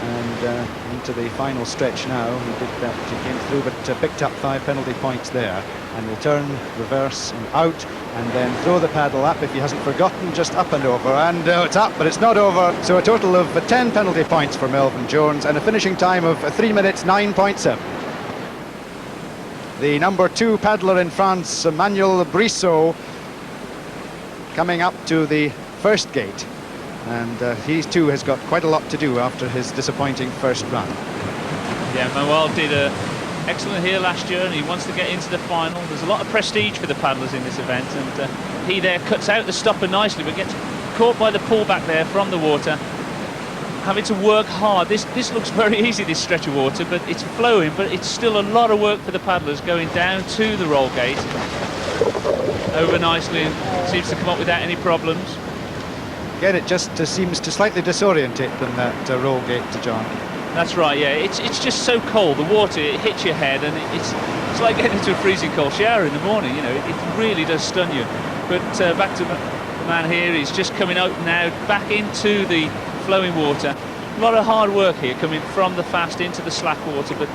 [SPEAKER 1] and into the final stretch now. He did that, he came through, but picked up 5 penalty points there, and will turn, reverse and out, and then throw the paddle up, if he hasn't forgotten, just up and over, and it's up, but it's not over. So a total of 10 penalty points for Melvin Jones, and a finishing time of 3 minutes 9.7. The number 2 paddler in France, Manuel Brissot, coming up to the first gate, and he too has got quite a lot to do after his disappointing first run.
[SPEAKER 2] Yeah, Manuel did excellent here last year, and he wants to get into the final. There's a lot of prestige for the paddlers in this event, and he there cuts out the stopper nicely, but gets caught by the pullback there from the water, having to work hard. This looks very easy, this stretch of water, but it's flowing, but it's still a lot of work for the paddlers going down to the roll gate. Over nicely, and seems to come up without any problems.
[SPEAKER 1] Again, it just seems to slightly disorientate them, that roll gate, to John.
[SPEAKER 2] That's right, yeah. It's just so cold. The water, it hits your head, and it's like getting into a freezing cold shower in the morning. You know, it really does stun you. But back to the man here. He's just coming out now, back into the flowing water. A lot of hard work here, coming from the fast into the slack water, but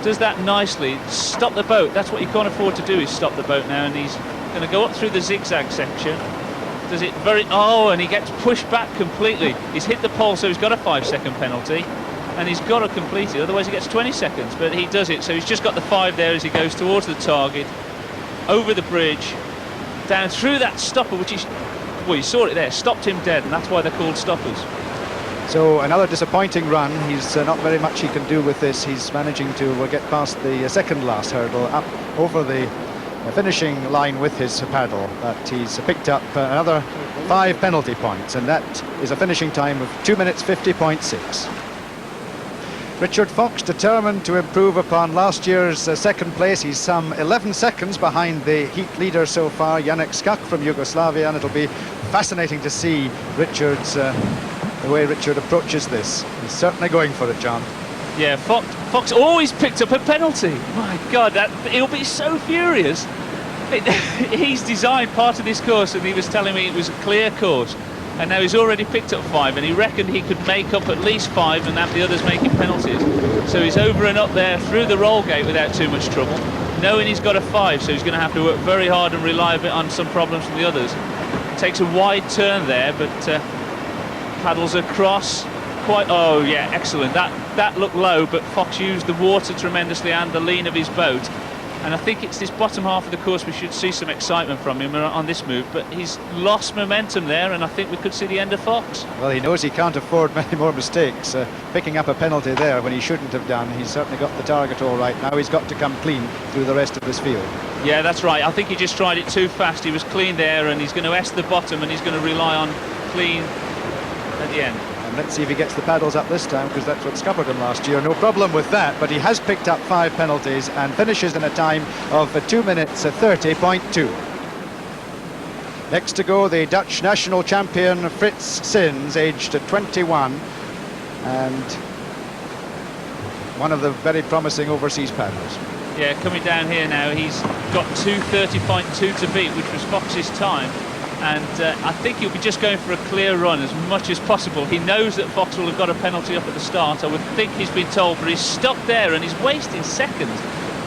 [SPEAKER 2] does that nicely. Stop the boat. That's what you can't afford to do, is stop the boat now, and he's going to go up through the zigzag section. Does it very... Oh, and he gets pushed back completely. He's hit the pole, so he's got a 5-second penalty. And he's got to complete it, otherwise he gets 20 seconds, but he does it, so he's just got the 5 there as he goes towards the target, over the bridge, down through that stopper, which is, well, you saw it there, stopped him dead, and that's why they're called stoppers.
[SPEAKER 1] So another disappointing run. He's not very much he can do with this. He's managing to get past the second last hurdle, up over the finishing line with his paddle, but he's picked up another 5 penalty points, and that is a finishing time of 2 minutes 50.6. Richard Fox determined to improve upon last year's second place. He's some 11 seconds behind the heat leader so far, Janek Skak from Yugoslavia, and it'll be fascinating to see Richard's the way Richard approaches this. He's certainly going for it, John.
[SPEAKER 2] Yeah, Fox always picked up a penalty. My God, he'll be so furious. He's designed part of this course, and he was telling me it was a clear course. And now he's already picked up 5, and he reckoned he could make up at least 5 and have the others making penalties. So he's over and up there through the roll gate without too much trouble, knowing he's got a 5, so he's going to have to work very hard and rely a bit on some problems from the others. Takes a wide turn there, but paddles across. Oh yeah, excellent. That looked low, but Fox used the water tremendously and the lean of his boat. And I think it's this bottom half of the course we should see some excitement from him on this move, but he's lost momentum there, and I think we could see the end of Fox.
[SPEAKER 1] Well, he knows he can't afford many more mistakes. Picking up a penalty there when he shouldn't have done. He's certainly got the target all right. Now he's got to come clean through the rest of this field.
[SPEAKER 2] Yeah, that's right. I think he just tried it too fast. He was clean there, and he's going to S the bottom, and he's going to rely on clean at the end.
[SPEAKER 1] And let's see if he gets the paddles up this time, because that's what scuppered him last year. No problem with that, but he has picked up 5 penalties and finishes in a time of 2 minutes 30.2. Next to go, the Dutch national champion Frits Sins, aged 21, and one of the very promising overseas paddlers.
[SPEAKER 2] Yeah, coming down here now, he's got 2:30.2 to beat, which was Fox's time. And I think he'll be just going for a clear run as much as possible. He knows that Fox will have got a penalty up at the start. I would think he's been told, but he's stuck there and he's wasting seconds.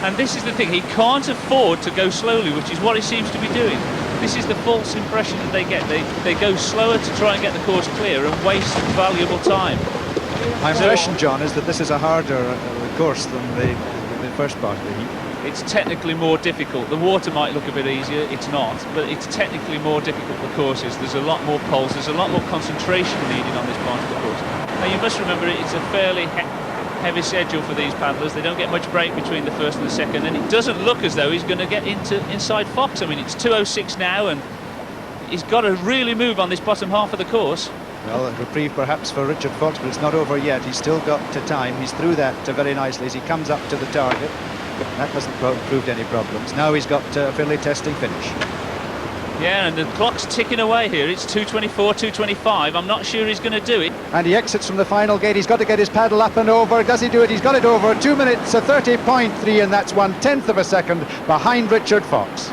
[SPEAKER 2] And this is the thing, he can't afford to go slowly, which is what he seems to be doing. This is the false impression that they get. They go slower to try and get the course clear and waste valuable time.
[SPEAKER 1] My impression, John, is that this is a harder course than the first part of the heat.
[SPEAKER 2] It's technically more difficult. The water might look a bit easier, it's not, but it's technically more difficult, the courses. There's a lot more poles, there's a lot more concentration needed on this part of the course. Now you must remember it's a fairly heavy schedule for these paddlers. They don't get much break between the first and the second, and it doesn't look as though he's going to get inside Fox. I mean, it's 2:06 now, and he's got to really move on this bottom half of the course.
[SPEAKER 1] Well, a reprieve perhaps for Richard Fox, but it's not over yet. He's still got time. He's through that very nicely as he comes up to the target. That hasn't proved any problems. Now he's got a fairly testing finish.
[SPEAKER 2] Yeah, and the clock's ticking away here. It's 2:24, 2:25. I'm not sure he's going to do it.
[SPEAKER 1] And he exits from the final gate. He's got to get his paddle up and over. Does he do it? He's got it over. 2 minutes, 30.3, and that's 1/10 of a second behind Richard Fox.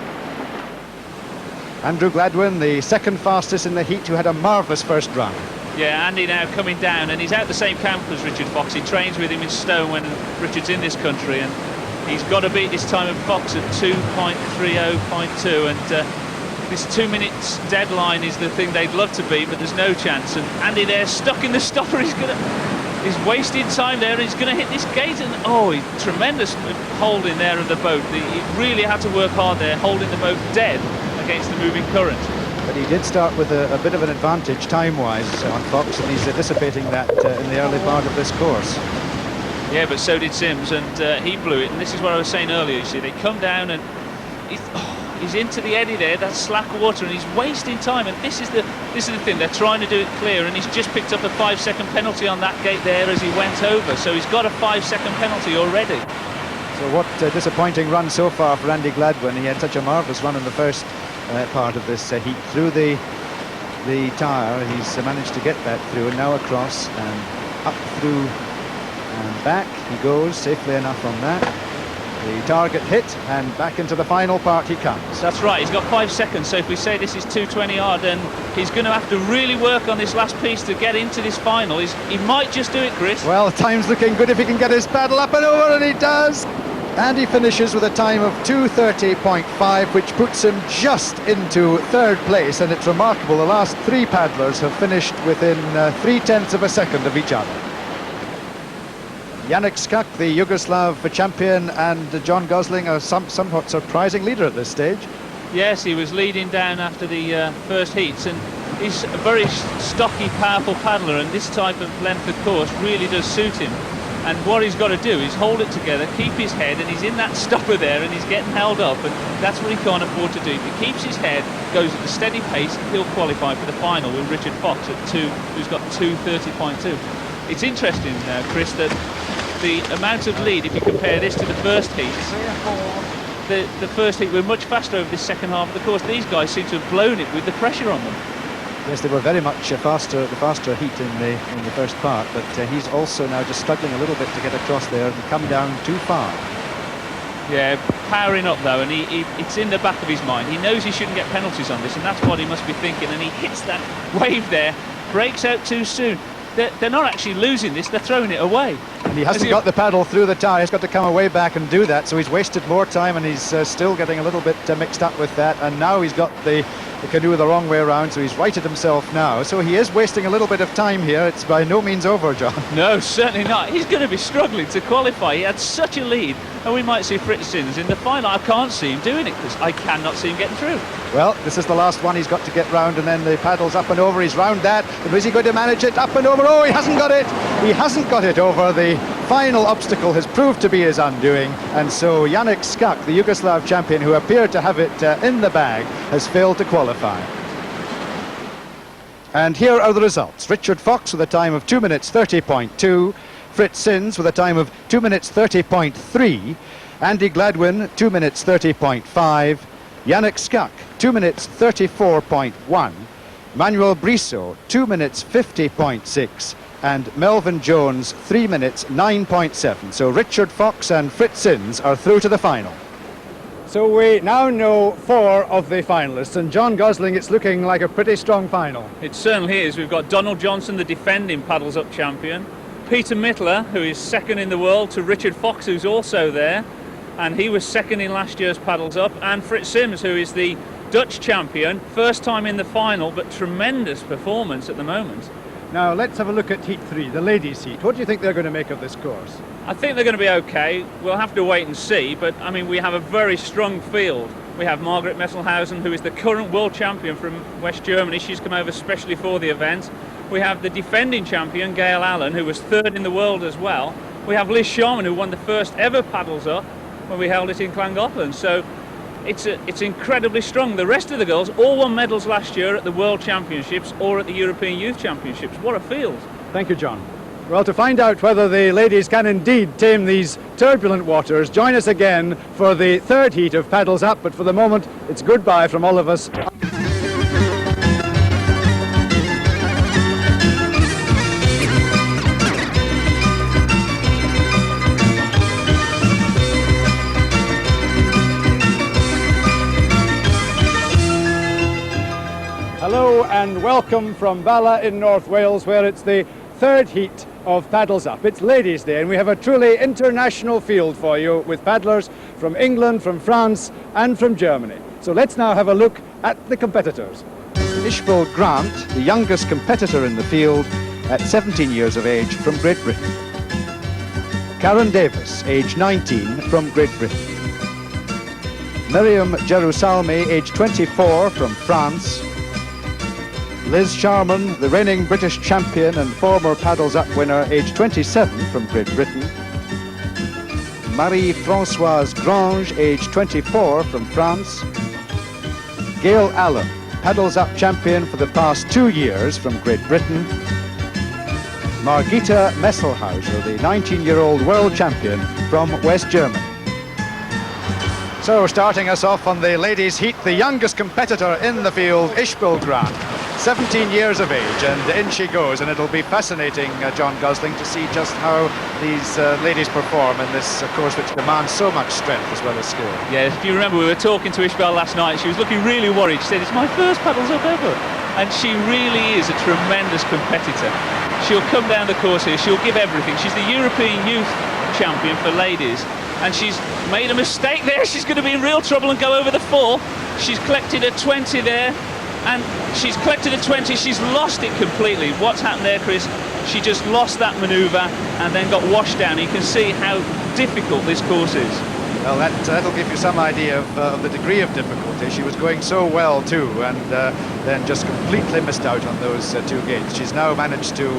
[SPEAKER 1] Andrew Gladwin, the second fastest in the heat, who had a marvellous first run.
[SPEAKER 2] Yeah, Andy now coming down, and he's out the same camp as Richard Fox. He trains with him in Stone when Richard's in this country, and he's got to beat this time of Fox at 2.30.2, and this 2 minutes deadline is the thing they'd love to beat, but there's no chance. And Andy there stuck in the stopper. He's wasting time there, and he's going to hit this gate, and tremendous holding there of the boat. He really had to work hard there, holding the boat dead against the moving current.
[SPEAKER 1] But he did start with a bit of an advantage time-wise on Fox, and he's dissipating that in the early part of this course.
[SPEAKER 2] Yeah, but so did Sims, and he blew it. And this is what I was saying earlier. You see, they come down, and he's into the eddy there. That's slack water, and he's wasting time. And this is the thing. They're trying to do it clear, and he's just picked up a 5-second penalty on that gate there as he went over. So he's got a 5-second penalty already.
[SPEAKER 1] So what a disappointing run so far for Andy Gladwin. He had such a marvellous run in the first part of this heat through the tyre. He's managed to get that through, and now across and up through and back he goes safely enough on that. The target hit, and back into the final part he comes.
[SPEAKER 2] That's right, he's got 5 seconds, so if we say this is 2:20 odd, then he's going to have to really work on this last piece to get into this final. He might just do it, Chris.
[SPEAKER 1] Well, time's looking good if he can get his paddle up and over, and he does. And he finishes with a time of 2:30.5, which puts him just into third place, and it's remarkable. The last three paddlers have finished within 0.3 of a second of each other. Janek Skak, the Yugoslav champion, and John Gosling, a somewhat surprising leader at this stage.
[SPEAKER 2] Yes, he was leading down after the first heats, and he's a very stocky, powerful paddler, and this type of length of course really does suit him. And what he's got to do is hold it together, keep his head, and he's in that stopper there, and he's getting held up, and that's what he can't afford to do. If he keeps his head, goes at a steady pace, he'll qualify for the final with Richard Fox who's got 2:30.2. It's interesting, Chris, that the amount of lead, if you compare this to the first heat, the first heat were much faster over this second half of the course. These guys seem to have blown it with the pressure on them.
[SPEAKER 1] Yes, they were very much the faster heat in the first part, but he's also now just struggling a little bit to get across there and come down too far.
[SPEAKER 2] Yeah, powering up though, and it's in the back of his mind. He knows he shouldn't get penalties on this, and that's what he must be thinking, and he hits that wave there, breaks out too soon. They're not actually losing this, they're throwing it away.
[SPEAKER 1] And he hasn't got the paddle through the tyre. He's got to come away back and do that, so he's wasted more time, and he's still getting a little bit mixed up with that, and now he's got the canoe the wrong way around, so he's righted himself now. So he is wasting a little bit of time here. It's by no means over, John.
[SPEAKER 2] No, certainly not. He's going to be struggling to qualify. He had such a lead, and we might see Fritz Sins in the final. I can't see him doing it because I cannot see him getting through.
[SPEAKER 1] Well, this is the last one he's got to get round, and then the paddle's up and over. He's round that, but is he going to manage it up and over? Oh, he hasn't got it. He hasn't got it over. The final obstacle has proved to be his undoing, and so Janek Skak, the Yugoslav champion, who appeared to have it in the bag, has failed to qualify. And here are the results. Richard Fox with a time of 2 minutes 30.2, Fritz Sins with a time of 2 minutes 30.3, Andy Gladwin 2 minutes 30.5, Janek Skak 2 minutes 34.1, Manuel Briso 2 minutes 50.6, and Melvin Jones 3 minutes 9.7. So Richard Fox and Fritz Sins are through to the final. So we now know 4 of the finalists, and John Gosling, it's looking like a pretty strong final.
[SPEAKER 2] It certainly is. We've got Donald Johnson, the defending Paddles Up champion, Peter Mittler, who is second in the world to Richard Fox, who's also there, and he was second in last year's Paddles Up, and Fritz Sims, who is the Dutch champion, first time in the final, but tremendous performance at the moment.
[SPEAKER 4] Now let's have a look at Heat 3, the ladies' heat. What do you think they're going to make of this course?
[SPEAKER 2] I think they're going to be okay. We'll have to wait and see, but I mean, we have a very strong field. We have Margret Messelhausen, who is the current world champion from West Germany. She's come over specially for the event. We have the defending champion, Gail Allen, who was third in the world as well. We have Liz Sharman, who won the first ever Paddles Up when we held it in Llangollen. So it's incredibly strong. The rest of the girls all won medals last year at the World Championships or at the European Youth Championships. What a field.
[SPEAKER 4] Thank you, John. Well, to find out whether the ladies can indeed tame these turbulent waters, join us again for the third heat of Paddles Up. But for the moment, it's goodbye from all of us. Hello and welcome from Bala in North Wales, where it's the third heat of Paddles Up. It's Ladies' Day, and we have a truly international field for you with paddlers from England, from France and from Germany. So let's now have a look at the competitors.
[SPEAKER 1] Ishbel Grant, the youngest competitor in the field at 17 years of age from Great Britain. Karen Davis, age 19, from Great Britain. Miriam Jerusalmi, age 24, from France. Liz Sharman, the reigning British champion and former Paddles Up winner, age 27, from Great Britain. Marie-Françoise Grange, age 24, from France. Gail Allen, Paddles Up champion for the past 2 years, from Great Britain. Margita Messelhauser, the 19-year-old world champion from West Germany. So starting us off on the ladies' heat, the youngest competitor in the field, Ishbel Grant. 17 years of age, and in she goes, and it'll be fascinating, John Gosling, to see just how these ladies perform in this course which demands so much strength as well as skill.
[SPEAKER 2] Yeah, if you remember, we were talking to Ishbel last night. She was looking really worried. She said, it's my first Paddles Up ever. And she really is a tremendous competitor. She'll come down the course here, she'll give everything. She's the European Youth Champion for ladies, and she's made a mistake there. She's going to be in real trouble and go over the full. She's collected a 20 there, and she's collected a 20, she's lost it completely. What's happened there, Chris? She just lost that manoeuvre and then got washed down. You can see how difficult this course is.
[SPEAKER 1] Well, that'll give you some idea of the degree of difficulty. She was going so well too, and then just completely missed out on those two gates. She's now managed to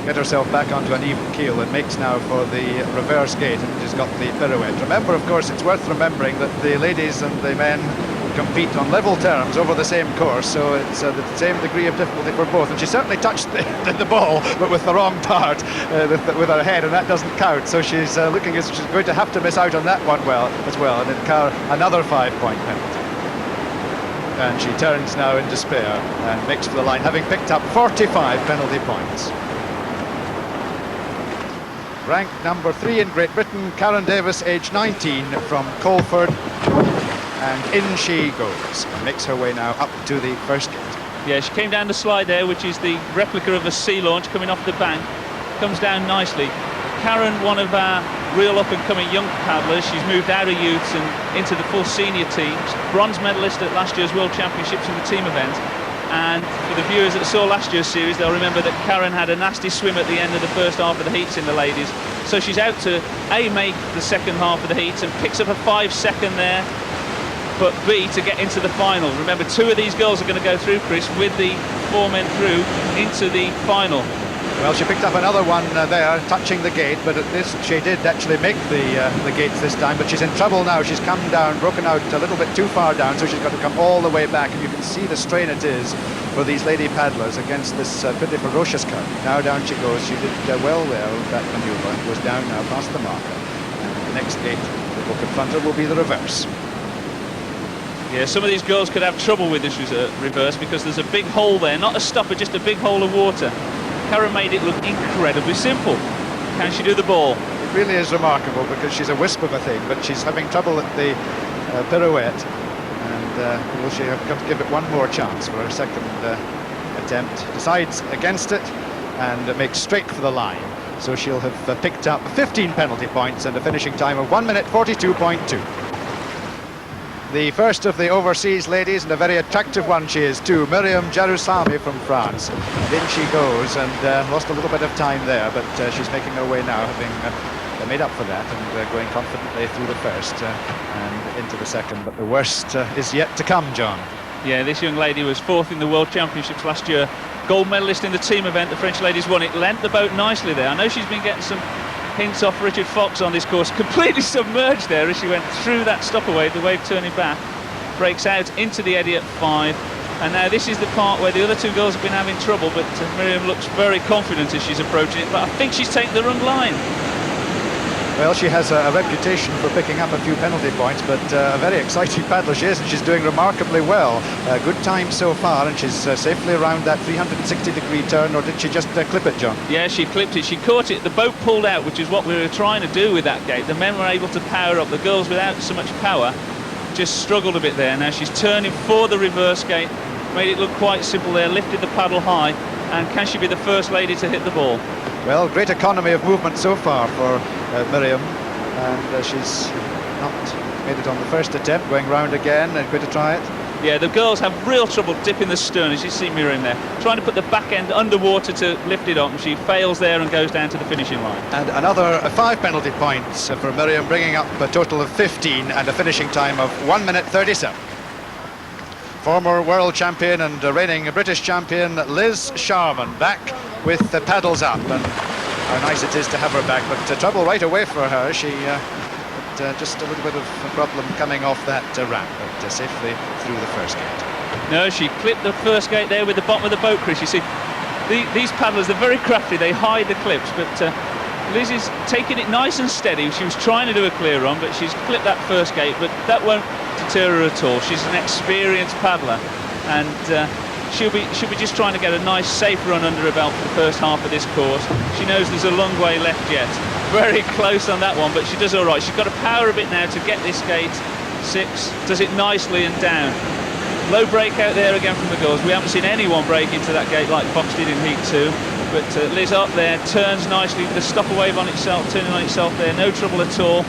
[SPEAKER 1] get herself back onto an even keel and makes now for the reverse gate, and she's got the pirouette. Remember, of course, it's worth remembering that the ladies and the men compete on level terms over the same course, so it's the same degree of difficulty for both. And she certainly touched the ball, but with the wrong part, with her head, and that doesn't count. So she's looking as she's going to have to miss out on that one as well, and incur another 5-point penalty. And she turns now in despair and makes for the line, having picked up 45 penalty points. Ranked number 3 in Great Britain, Karen Davis, age 19, from Colford. And in she goes, and makes her way now up to the first gate.
[SPEAKER 2] Yeah, she came down the slide there, which is the replica of a sea launch coming off the bank. Comes down nicely. Karen, one of our real up-and-coming young paddlers. She's moved out of youths and into the full senior teams. Bronze medalist at last year's World Championships in the team event. And for the viewers that saw last year's series, they'll remember that Karen had a nasty swim at the end of the first half of the heats in the ladies. So she's out to A, make the second half of the heats and picks up a 5-second there, but B, to get into the final. Remember, 2 of these girls are going to go through, Chris, with the 4 men through into the final.
[SPEAKER 1] Well, she picked up another one there, touching the gate, but at this she did actually make the gates this time, but she's in trouble now. She's come down, broken out a little bit too far down, so she's got to come all the way back, and you can see the strain it is for these lady paddlers against this pretty ferocious current. Now down she goes. She did well there with that manoeuvre, and goes down now past the marker. And the next gate that will confront her will be the reverse.
[SPEAKER 2] Yeah, some of these girls could have trouble with this reverse because there's a big hole there, not a stopper, just a big hole of water. Karen made it look incredibly simple. Can she do the ball?
[SPEAKER 1] It really is remarkable because she's a wisp of a thing, but she's having trouble at the pirouette, and will she have got to give it one more chance for her second attempt? Decides against it and makes straight for the line. So she'll have picked up 15 penalty points and a finishing time of 1 minute 42.2. the first of the overseas ladies, and a very attractive one she is too, Myriam Jaroslami from France. And in she goes, and lost a little bit of time there, but she's making her way now, having made up for that, and going confidently through the first and into the second. But the worst is yet to come, John.
[SPEAKER 2] Yeah, this young lady was 4th in the World Championships last year, gold medalist in the team event. The French ladies won it, lent the boat nicely there. I know she's been getting some hints off Richard Fox on this course, completely submerged there as she went through that stopper wave, the wave turning back, breaks out into the eddy at 5, and now this is the part where the other two girls have been having trouble, but Myriam looks very confident as she's approaching it, but I think she's taken the wrong line.
[SPEAKER 1] Well, she has a reputation for picking up a few penalty points, but a very exciting paddler she is, and she's doing remarkably well. Good time so far, and she's safely around that 360-degree turn, or did she just clip it, John?
[SPEAKER 2] Yeah, she clipped it, she caught it, the boat pulled out, which is what we were trying to do with that gate. The men were able to power up, the girls without so much power just struggled a bit there. Now she's turning for the reverse gate, made it look quite simple there, lifted the paddle high, and can she be the first lady to hit the ball?
[SPEAKER 1] Well, great economy of movement so far for Myriam, and she's not made it on the first attempt, going round again and going to try it.
[SPEAKER 2] Yeah, the girls have real trouble dipping the stern, as you see Myriam there, trying to put the back end underwater to lift it up, and she fails there and goes down to the finishing line.
[SPEAKER 1] And another 5 penalty points for Myriam, bringing up a total of 15 and a finishing time of 1 minute 37. Former world champion and reigning British champion Liz Sharman back with the paddles up, and how nice it is to have her back, but trouble right away for her. She just a little bit of a problem coming off that ramp, but safely through the first gate.
[SPEAKER 2] No, she clipped the first gate there with the bottom of the boat, Chris. You see, these paddlers, they're very crafty, they hide the clips, but Liz is taking it nice and steady. She was trying to do a clear run, but she's clipped that first gate, but that won't deter her at all. She's an experienced paddler, and she'll be just trying to get a nice safe run under her belt for the first half of this course. She knows there's a long way left yet. Very close on that one, but she does all right. She's got to power a bit now to get this gate 6, does it nicely and down. Low break out there again from the girls. We haven't seen anyone break into that gate like Fox did in Heat 2, but Liz up there, turns nicely, the stopper wave on itself, turning on itself there, no trouble at all.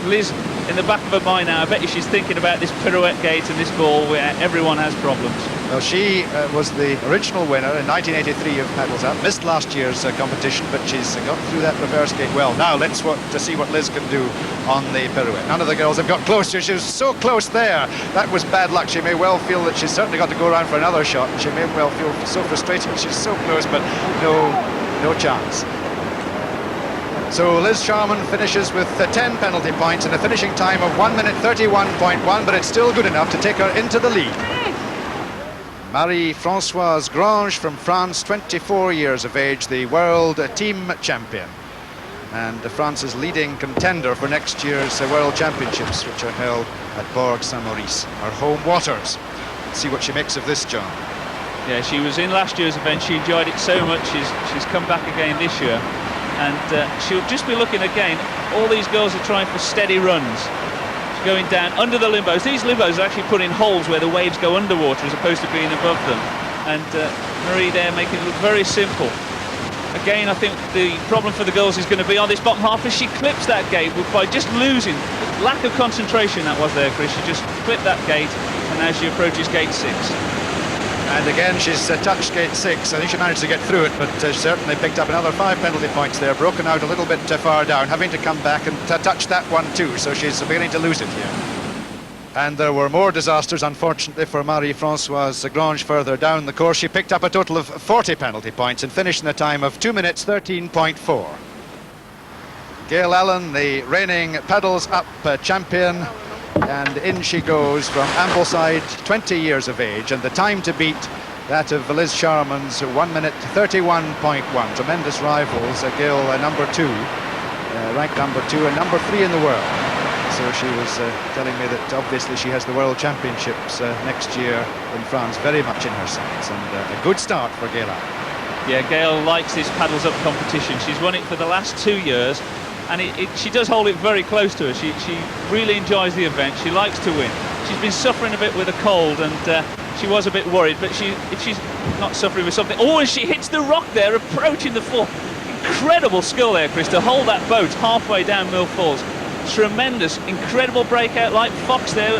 [SPEAKER 2] Liz, in the back of her mind now, I bet you she's thinking about this pirouette gate and this ball where everyone has problems.
[SPEAKER 1] Well, she was the original winner in 1983 of Paddles Up, missed last year's competition, but she's got through that reverse gate well. Now let's see what Liz can do on the pirouette. None of the girls have got close to her. She was so close there. That was bad luck. She may well feel that she's certainly got to go around for another shot. She may well feel so frustrated. She's so close, but no chance. So Liz Sharman finishes with 10 penalty points and a finishing time of 1 minute 31.1, but it's still good enough to take her into the lead. Marie-Françoise Grange from France, 24 years of age, the world team champion, and France's leading contender for next year's World Championships, which are held at Bourg Saint-Maurice, our home waters. Let's see what she makes of this, John.
[SPEAKER 2] Yeah, she was in last year's event. She enjoyed it so much. She's come back again this year, and she'll just be looking again. All these girls are trying for steady runs. She's going down under the limbos. These limbos are actually put in holes where the waves go underwater as opposed to being above them. And Marie there making it look very simple. Again, I think the problem for the girls is going to be on this bottom half as she clips that gate by just losing. Lack of concentration that was there, Chris. She just clipped that gate, and now she approaches gate 6.
[SPEAKER 1] And again, she's touched gate 6. I think she managed to get through it, but certainly picked up another 5 penalty points there, broken out a little bit far down, having to come back and touch that one too, so she's beginning to lose it here. And there were more disasters, unfortunately, for Marie-Françoise Grange further down the course. She picked up a total of 40 penalty points and finished in a time of 2 minutes 13.4. Gail Allen, the reigning Paddles Up champion, and in she goes from Ambleside, 20 years of age, and the time to beat that of Liz Sharman's 1 minute 31.1. Tremendous rivals. Gail number 2, ranked number 2 and number 3 in the world. So she was telling me that obviously she has the World Championships next year in France very much in her sights, and a good start for Gail Allen.
[SPEAKER 2] Yeah, Gail likes this Paddles Up competition. She's won it for the last 2 years, and she does hold it very close to her. She really enjoys the event. She likes to win. She's been suffering a bit with a cold, and she was a bit worried, but if she's not suffering with something... Oh, and she hits the rock there, approaching the fall. Incredible skill there, Chris, to hold that boat halfway down Mill Falls. Tremendous, incredible breakout like Fox there.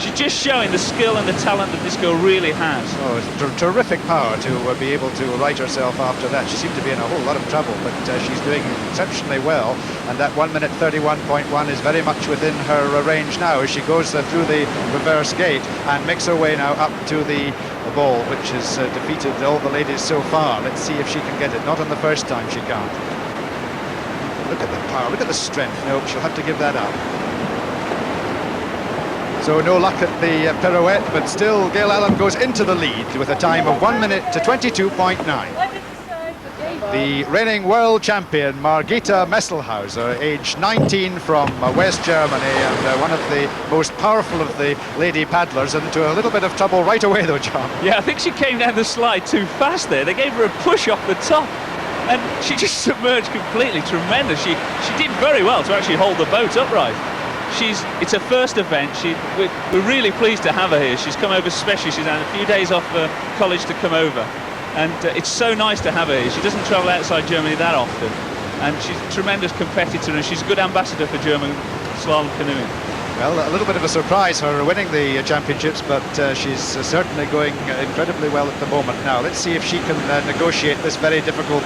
[SPEAKER 2] she's just showing the skill and the talent that this girl really has.
[SPEAKER 1] Oh, it's terrific power to be able to right herself after that. She seemed to be in a whole lot of trouble, but she's doing exceptionally well, and that 1:31.1 is very much within her range now as she goes through the reverse gate and makes her way now up to the ball, which has defeated all the ladies so far. Let's see if she can get it. Not on the first time, she can't. Look at the power, look at the strength. No, she'll have to give that up. So no luck at the pirouette, but still Gail Allen goes into the lead with a time of 1:22.9. The reigning world champion Margita Messelhauser, aged 19, from West Germany, and one of the most powerful of the lady paddlers, and into a little bit of trouble right away though, John.
[SPEAKER 2] Yeah, I think she came down the slide too fast there. They gave her a push off the top, and she just submerged completely. Tremendous. She did very well to actually hold the boat upright. It's her first event. We're really pleased to have her here. She's come over specially. She's had a few days off college to come over, and it's so nice to have her here. She doesn't travel outside Germany that often, and she's a tremendous competitor, and she's a good ambassador for German slalom canoeing.
[SPEAKER 1] Well, a little bit of a surprise, her winning the championships, but she's certainly going incredibly well at the moment. Now, let's see if she can negotiate this very difficult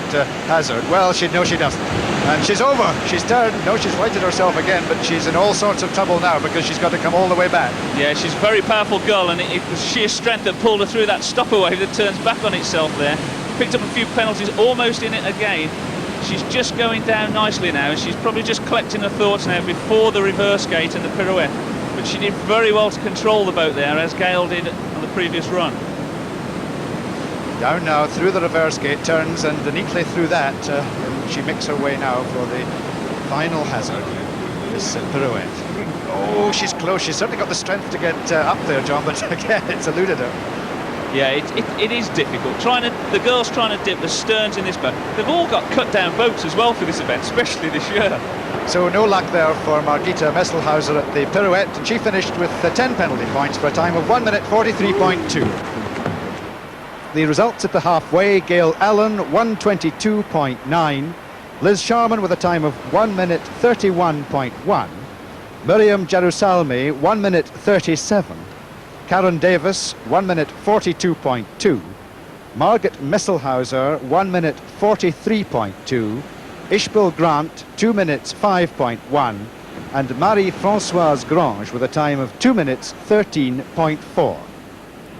[SPEAKER 1] hazard. Well, no, she doesn't. And she's over. She's turned. No, she's righted herself again, but she's in all sorts of trouble now because she's got to come all the way back.
[SPEAKER 2] Yeah, she's a very powerful girl, and it was sheer strength that pulled her through that stopper wave that turns back on itself there. Picked up a few penalties, almost in it again. She's just going down nicely now. She's probably just collecting her thoughts now before the reverse gate and the pirouette. But she did very well to control the boat there, as Gail did on the previous run.
[SPEAKER 1] Down now through the reverse gate, turns, and neatly through that, and she makes her way now for the final hazard, this pirouette. Oh, she's close. She's certainly got the strength to get up there, John, but again, it's eluded her.
[SPEAKER 2] Yeah, it is difficult. The girls trying to dip the sterns in this boat. They've all got cut-down boats as well for this event, especially this year.
[SPEAKER 1] So no luck there for Margita Messelhauser at the pirouette, and she finished with 10 penalty points for a time of 1:43.2. The results at the halfway: Gail Allen 1:22.9, Liz Sharman with a time of 1:31.1, Miriam Jarusalmi 1:37, Karen Davis 1:42.2, Margit Messelhauser 1:43.2, Ishbel Grant 2:05.1, and Marie-Françoise Grange with a time of 2:13.4.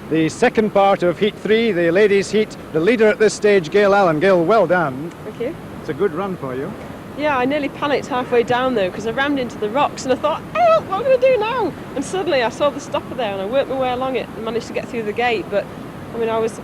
[SPEAKER 4] The second part of Heat 3, the ladies' heat. The leader at this stage, Gail Allen. Gail, well done.
[SPEAKER 5] Thank you.
[SPEAKER 4] It's a good run for you.
[SPEAKER 5] Yeah, I nearly panicked halfway down though because I rammed into the rocks and I thought, oh, what am I going to do now? And suddenly I saw the stopper there and I worked my way along it and managed to get through the gate. But I mean, I was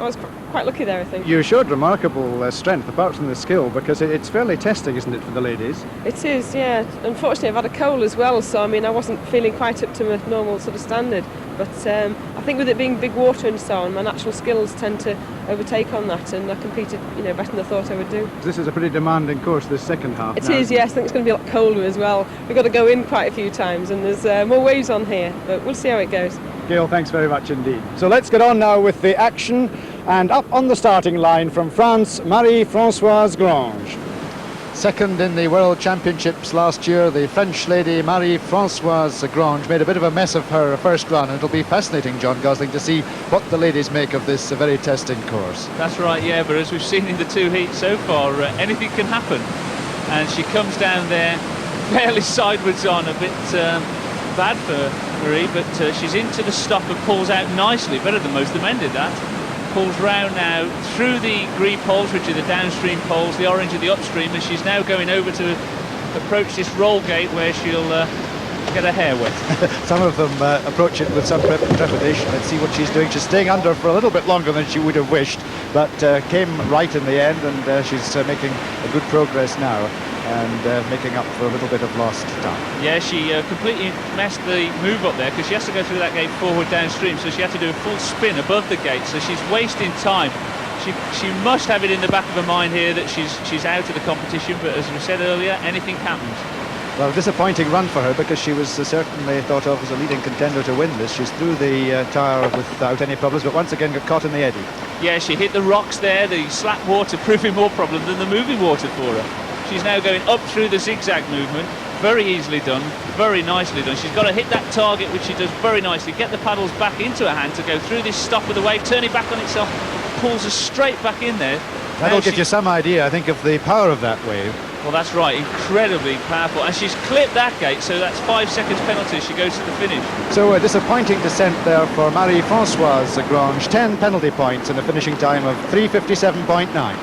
[SPEAKER 5] quite lucky there, I think.
[SPEAKER 4] You showed remarkable strength, apart from the skill, because it's fairly testing, isn't it, for the ladies?
[SPEAKER 5] It is, yeah. Unfortunately, I've had a cold as well, so I mean, I wasn't feeling quite up to my normal sort of standard. But I think with it being big water and so on, my natural skills tend to overtake on that, and I competed, better than I thought I would do.
[SPEAKER 4] This is a pretty demanding course, this second half.
[SPEAKER 5] It is, yes. I think it's going to be a lot colder as well. We've got to go in quite a few times, and there's more waves on here, but we'll see how it goes.
[SPEAKER 4] Gail, thanks very much indeed. So let's get on now with the action, and up on the starting line from France, Marie-Françoise Grange.
[SPEAKER 1] Second in the World Championships last year, the French lady Marie-Françoise Grange made a bit of a mess of her first run, and it'll be fascinating, John Gosling, to see what the ladies make of this very testing course.
[SPEAKER 2] That's right, yeah, but as we've seen in the two heats so far, anything can happen. And she comes down there fairly sideways on, a bit bad for Marie, but she's into the stop and pulls out nicely, better than most of the men did that. Pulls round now through the green poles, which are the downstream poles, the orange are the upstream, and she's now going over to approach this roll gate where she'll get her hair wet.
[SPEAKER 1] Some of them approach it with some trepidation. Let's see what she's doing. She's staying under for a little bit longer than she would have wished, but came right in the end, and she's making a good progress now, and making up for a little bit of lost time.
[SPEAKER 2] Yeah, she completely messed the move up there because she has to go through that gate forward downstream, so she had to do a full spin above the gate, so she's wasting time. She must have it in the back of her mind here that she's out of the competition, but as we said earlier, anything happens.
[SPEAKER 1] Well, disappointing run for her because she was certainly thought of as a leading contender to win this. She's through the tower without any problems, but once again got caught in the eddy.
[SPEAKER 2] Yeah, she hit the rocks there, the slack water proving more problem than the moving water for her. She's now going up through the zigzag movement, very easily done, very nicely done. She's got to hit that target, which she does very nicely. Get the paddles back into her hand to go through this stop of the wave, turning back on itself, pulls us straight back in there.
[SPEAKER 1] That'll give you some idea, I think, of the power of that wave.
[SPEAKER 2] Well, that's right, incredibly powerful. And she's clipped that gate, so that's 5 seconds penalty. She goes to the finish.
[SPEAKER 1] So a disappointing descent there for Marie-Françoise Grange. 10 penalty points and a finishing time of 3:57.9.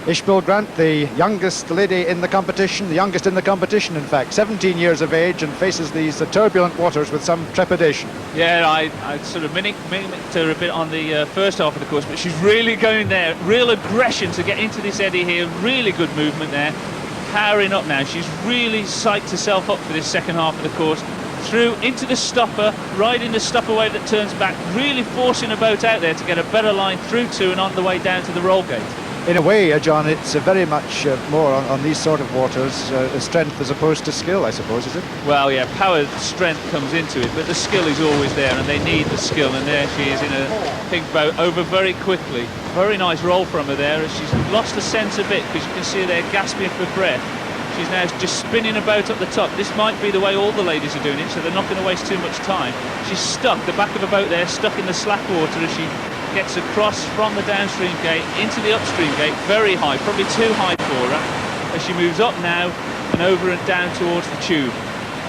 [SPEAKER 1] Ishbel Grant, the youngest lady in the competition, in fact, 17 years of age, and faces these turbulent waters with some trepidation.
[SPEAKER 2] Yeah, I sort of mimicked her a bit on the first half of the course, but she's really going there, real aggression to get into this eddy here, really good movement there, powering up now. She's really psyched herself up for this second half of the course, through into the stopper, riding the stopper wave that turns back, really forcing a boat out there to get a better line through to and on the way down to the roll gate.
[SPEAKER 1] In a way, John, it's very much more on these sort of waters, strength as opposed to skill, I suppose, is it?
[SPEAKER 2] Well, yeah, power, strength comes into it, but the skill is always there, and they need the skill, and there she is in a pink boat, over very quickly. Very nice roll from her there, as she's lost the sense a bit, because you can see her there gasping for breath. She's now just spinning a boat up the top. This might be the way all the ladies are doing it, so they're not going to waste too much time. She's stuck, the back of a boat there, stuck in the slack water as she gets across from the downstream gate into the upstream gate, very high, probably too high for her, as she moves up now and over and down towards the tube.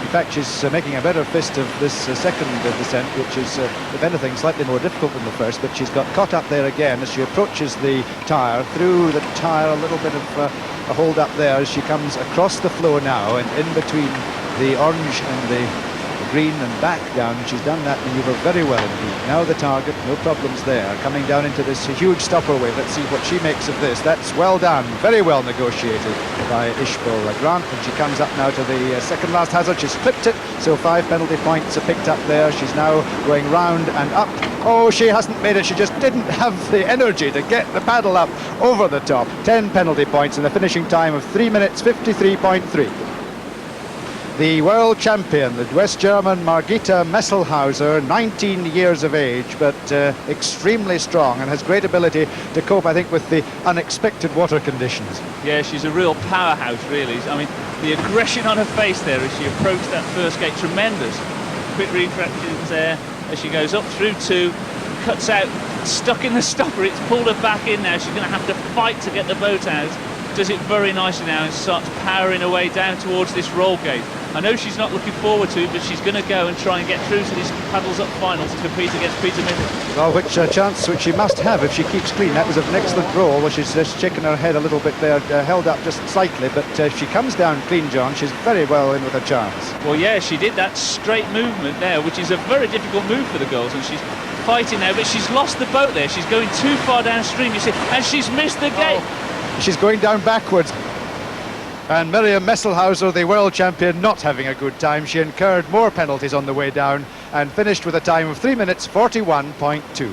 [SPEAKER 1] In fact, she's making a better fist of this second descent, which is, if anything, slightly more difficult than the first, but she's got caught up there again as she approaches the tyre, through the tyre, a little bit of a hold up there as she comes across the flow now, and in between the orange and the green and back down. She's done that manoeuvre very well indeed. Now the target, no problems there, coming down into this huge stopper wave. Let's see what she makes of this. That's well done, very well negotiated by Ishbel Grant, and she comes up now to the second last hazard. She's flipped it, so 5 penalty points are picked up there. She's now going round and up. Oh, she hasn't made it. She just didn't have the energy to get the paddle up over the top. 10 penalty points and a finishing time of 3 minutes 53.3. The world champion, the West German Margita Messelhauser, 19 years of age, but extremely strong and has great ability to cope, I think, with the unexpected water conditions.
[SPEAKER 2] Yeah, she's a real powerhouse, really. I mean, the aggression on her face there as she approached that first gate, tremendous. Quick reflections there as she goes up through 2, cuts out, stuck in the stopper. It's pulled her back in now. She's going to have to fight to get the boat out. Does it very nicely now and starts powering her way down towards this roll gate. I know she's not looking forward to it, but she's going to go and try and get through to this paddles up final to compete against Peter Mitchell.
[SPEAKER 1] Well, which chance which she must have if she keeps clean. That was an excellent roll, where she's just shaking her head a little bit there, held up just slightly, but if she comes down clean, John, she's very well in with a chance.
[SPEAKER 2] Well, yeah, she did that straight movement there, which is a very difficult move for the girls, and she's fighting now, but she's lost the boat there. She's going too far downstream, you see, and she's missed the gate.
[SPEAKER 1] She's going down backwards. And Miriam Messelhauser, the world champion, not having a good time. She incurred more penalties on the way down and finished with a time of 3 minutes 41.2.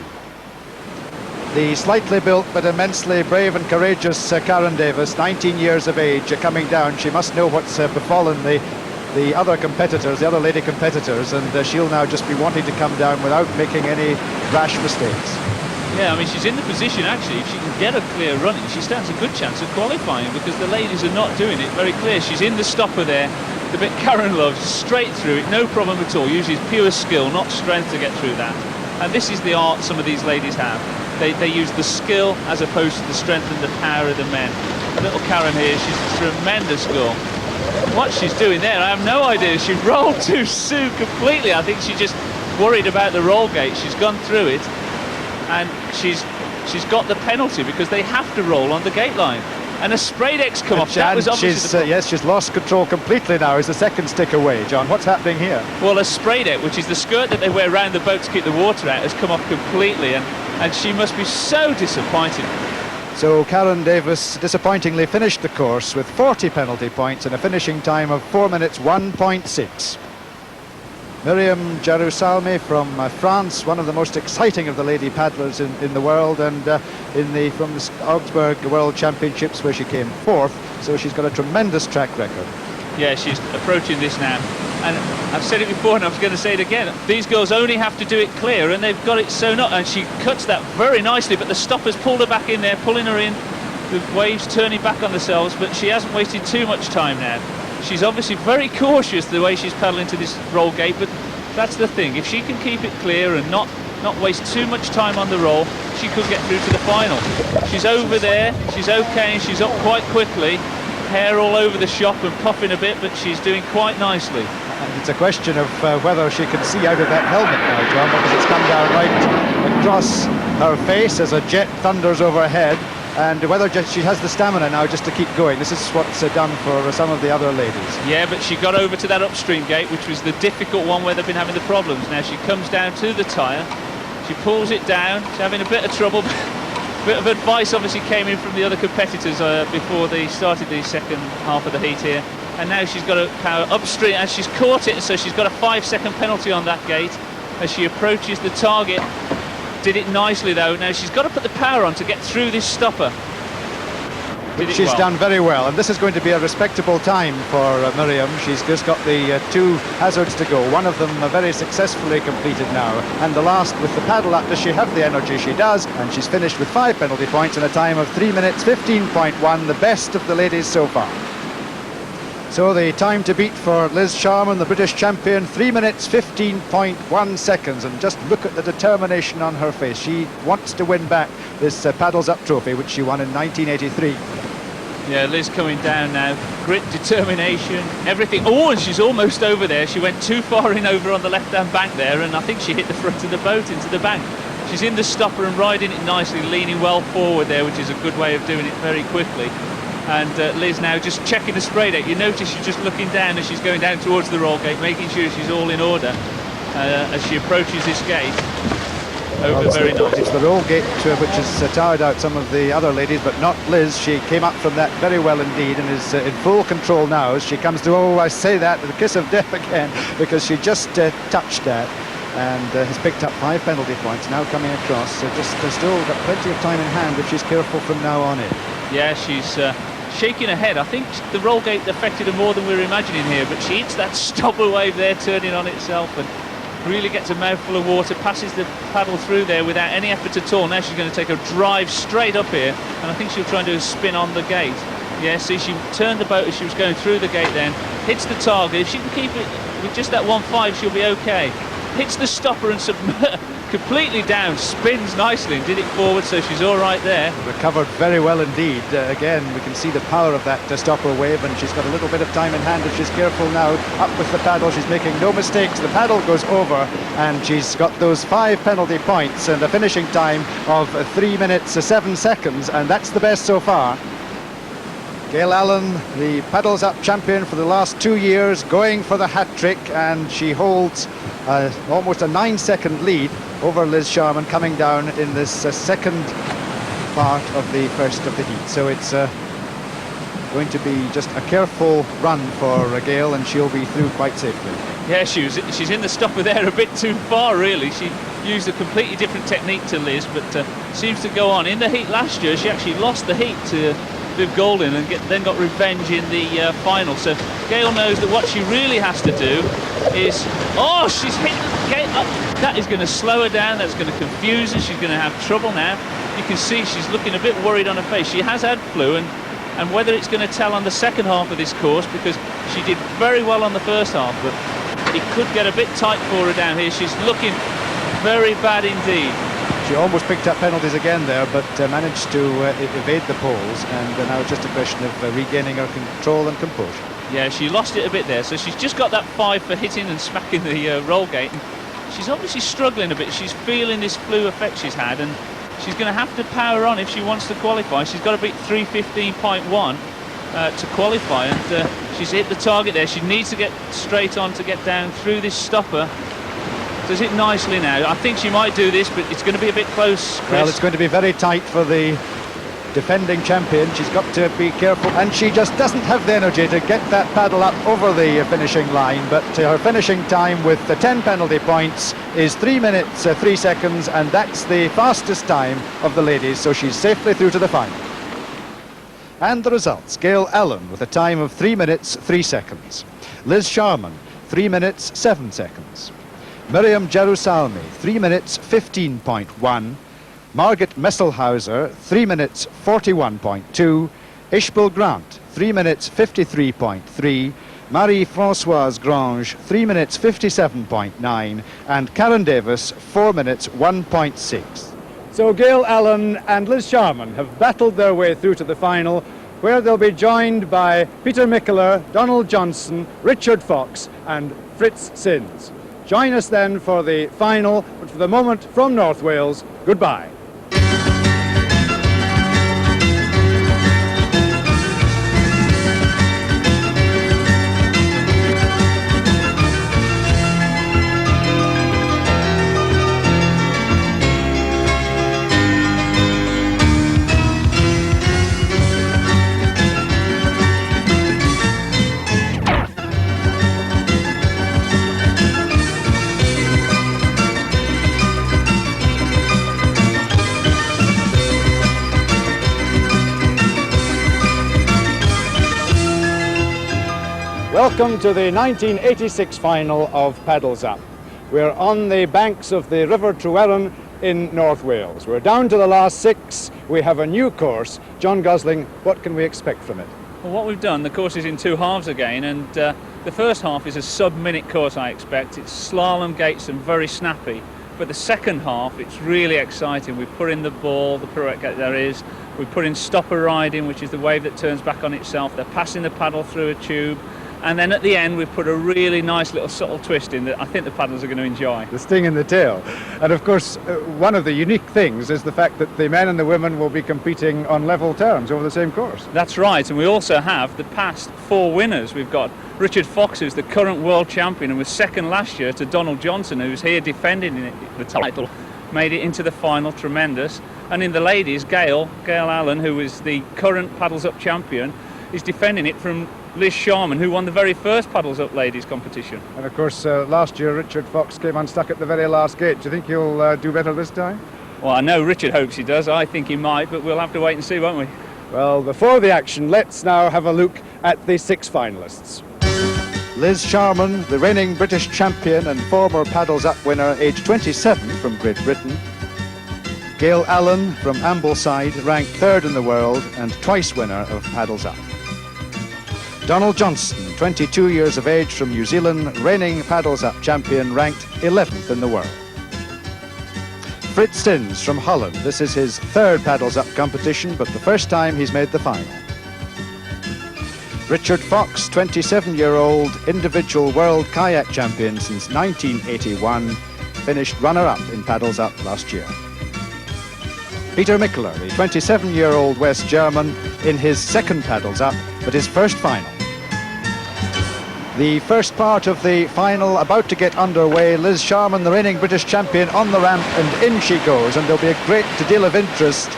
[SPEAKER 1] The slightly built but immensely brave and courageous Karen Davis, 19 years of age, coming down. She must know what's befallen the other competitors, the other lady competitors, and she'll now just be wanting to come down without making any rash mistakes.
[SPEAKER 2] Yeah, I mean, she's in the position, actually, if she can get a clear running, she stands a good chance of qualifying, because the ladies are not doing it very clear. She's in the stopper there, the bit Karen loves, straight through it, no problem at all. Uses pure skill, not strength, to get through that. And this is the art some of these ladies have. They use the skill as opposed to the strength and the power of the men. Little Karen here, she's a tremendous girl. What she's doing there, I have no idea. She rolled too soon completely. I think she just worried about the roll gate. She's gone through it, and she's got the penalty because they have to roll on the gate line. And a sprayed X come off. That was obviously
[SPEAKER 1] yes, she's lost control completely now as the second stick away. John, what's happening here?
[SPEAKER 2] Well, a sprayed X, which is the skirt that they wear around the boat to keep the water out, has come off completely, and she must be so disappointed.
[SPEAKER 1] So Karen Davis disappointingly finished the course with 40 penalty points and a finishing time of 4 minutes 1.6. Miriam Jarousalmi from France, one of the most exciting of the lady paddlers in the world, and from the Augsburg World Championships, where she came 4th, so she's got a tremendous track record.
[SPEAKER 2] Yeah, she's approaching this now, and I've said it before and I was going to say it again, these girls only have to do it clear, and they've got it sewn up, and she cuts that very nicely, but the stopper's pulled her back in there, pulling her in, the waves turning back on themselves, but she hasn't wasted too much time now. She's obviously very cautious the way she's pedalling to this roll gate, but that's the thing. If she can keep it clear and not waste too much time on the roll, she could get through to the final. She's over there, she's okay, and she's up quite quickly. Hair all over the shop and puffing a bit, but she's doing quite nicely.
[SPEAKER 1] And it's a question of whether she can see out of that helmet now, John, because it's come down right across her face as a jet thunders overhead, and whether she has the stamina now just to keep going. This is what's done for some of the other ladies.
[SPEAKER 2] Yeah, but she got over to that upstream gate, which was the difficult one where they've been having the problems. Now she comes down to the tyre, she pulls it down, she's having a bit of trouble. Bit of advice obviously came in from the other competitors before they started the second half of the heat here, and now she's got to power upstream, and she's caught it, so she's got a 5-second penalty on that gate as she approaches the target. Did it nicely though. Now she's got to put the power on to get through this stopper.
[SPEAKER 1] Which she's done very well, and this is going to be a respectable time for Miriam. She's just got the 2 hazards to go, one of them very successfully completed now, and the last with the paddle up. Does she have the energy? She does, and she's finished with 5 penalty points in a time of 3 minutes 15.1, the best of the ladies so far. So the time to beat for Liz Sharman, the British champion, 3 minutes 15.1 seconds, and just look at the determination on her face. She wants to win back this Paddles Up trophy, which she won in 1983.
[SPEAKER 2] Yeah, Liz coming down now. Grit, determination, everything. Oh, and she's almost over there. She went too far in over on the left-hand bank there, and I think she hit the front of the boat into the bank. She's in the stopper and riding it nicely, leaning well forward there, which is a good way of doing it very quickly. And Liz now just checking the spray deck. You notice she's just looking down as she's going down towards the roll gate, making sure she's all in order as she approaches this gate. Over very nice.
[SPEAKER 1] It's the roll gate which has tired out some of the other ladies, but not Liz. She came up from that very well indeed and is in full control now as she comes to, oh, I say that, the kiss of death again, because she just touched that and has picked up 5 penalty points now coming across. So just still got plenty of time in hand if she's careful from now on in.
[SPEAKER 2] Yeah, she's shaking her head. I think the roll gate affected her more than we were imagining here, but she hits that stopper wave there, turning on itself, and really gets a mouthful of water, passes the paddle through there without any effort at all. Now she's going to take a drive straight up here, and I think she'll try and do a spin on the gate. Yeah, see, she turned the boat as she was going through the gate then, hits the target. If she can keep it with just that 1.5, she'll be okay. Hits the stopper and completely down, spins nicely and did it forward, so she's all right there.
[SPEAKER 1] Recovered very well indeed. Again, we can see the power of that stopper wave, and she's got a little bit of time in hand if she's careful now. Up with the paddle, she's making no mistakes. The paddle goes over, and she's got those 5 penalty points and a finishing time of 3 minutes 7 seconds, and that's the best so far. Gail Allen, the Paddles Up champion for the last 2 years, going for the hat-trick, and she holds almost a 9-second lead over Liz Sharman coming down in this second part of the first of the heat. So it's going to be just a careful run for Gail, and she'll be through quite safely.
[SPEAKER 2] Yeah, she's in the stopper there a bit too far, really. She used a completely different technique to Liz, but seems to go on. In the heat last year, she actually lost the heat to Viv Golding and then got revenge in the final. So Gail knows that what she really has to do is, oh, she's hit the gate up. That is going to slow her down. That's going to confuse her. She's going to have trouble now. You can see she's looking a bit worried on her face. She has had flu, and whether it's going to tell on the second half of this course, because she did very well on the first half, but it could get a bit tight for her down here. She's looking very bad indeed.
[SPEAKER 1] She almost picked up penalties again there, but managed to evade the poles, and now it's just a question of regaining her control and composure.
[SPEAKER 2] Yeah, she lost it a bit there, so she's just got that 5 for hitting and smacking the roll gate. And she's obviously struggling a bit. She's feeling this flu effect she's had, and she's going to have to power on if she wants to qualify. She's got to beat 3:15.1 to qualify, and she's hit the target there. She needs to get straight on to get down through this stopper. Does it nicely now. I think she might do this, but it's going to be a bit close, Chris.
[SPEAKER 1] Well, it's going to be very tight for the defending champion. She's got to be careful, and she just doesn't have the energy to get that paddle up over the finishing line, but her finishing time with the 10 penalty points is 3 minutes 3 seconds, and that's the fastest time of the ladies, so she's safely through to the final. And the results: Gail Allen with a time of 3 minutes 3 seconds, Liz Sharman 3 minutes 7 seconds, Miriam Jerusalmi 3 minutes 15.1, Margit Messelhauser 3 minutes 41.2, Ishbel Grant 3 minutes 53.3, Marie-Françoise Grange, 3 minutes 57.9, and Karen Davis, 4 minutes 1.6.
[SPEAKER 4] So Gail Allen and Liz Sharman have battled their way through to the final, where they'll be joined by Peter Mickeler, Donald Johnson, Richard Fox and Fritz Sins. Join us then for the final, but for the moment from North Wales, goodbye. Welcome to the 1986 final of Paddles Up. We're on the banks of the River Tryweryn in North Wales. We're down to the last 6. We have a new course. John Gosling, what can we expect from it?
[SPEAKER 2] Well, what we've done, the course is in 2 halves again, and the first half is a sub-minute course, I expect. It's slalom gates and very snappy. But the second half, it's really exciting. We've put in the ball, the pirouette gate there is. We put in stopper riding, which is the wave that turns back on itself. They're passing the paddle through a tube. And then at the end, we've put a really nice little subtle twist in that I think the paddlers are going to enjoy.
[SPEAKER 4] The sting in the tail. And of course, one of the unique things is the fact that the men and the women will be competing on level terms over the same course.
[SPEAKER 2] That's right, and we also have the past 4 winners. We've got Richard Fox, who's the current world champion and was second last year to Donald Johnson, who's here defending the title, made it into the final, tremendous. And in the ladies, Gail Allen, who is the current Paddles Up champion, is defending it from Liz Sharman, who won the very first Paddles Up ladies competition.
[SPEAKER 4] And of course, last year Richard Fox came unstuck at the very last gate. Do you think he'll do better this time?
[SPEAKER 2] Well, I know Richard hopes he does. I think he might, but we'll have to wait and see, won't we?
[SPEAKER 4] Well, before the action, let's now have a look at the 6 finalists.
[SPEAKER 1] Liz Sharman, the reigning British champion and former Paddles Up winner, aged 27 from Great Britain. Gail Allen from Ambleside, ranked 3rd in the world and twice winner of Paddles Up. Donald Johnson, 22 years of age from New Zealand, reigning Paddles Up champion, ranked 11th in the world. Fritz Sins from Holland, this is his 3rd Paddles Up competition, but the first time he's made the final. Richard Fox, 27-year-old individual world kayak champion since 1981, finished runner-up in Paddles Up last year. Peter Mickeler, the 27-year-old West German, in his 2nd Paddles Up, but his first final. The first part of the final about to get underway. Liz Sharman, the reigning British champion, on the ramp, and in she goes. And there'll be a great deal of interest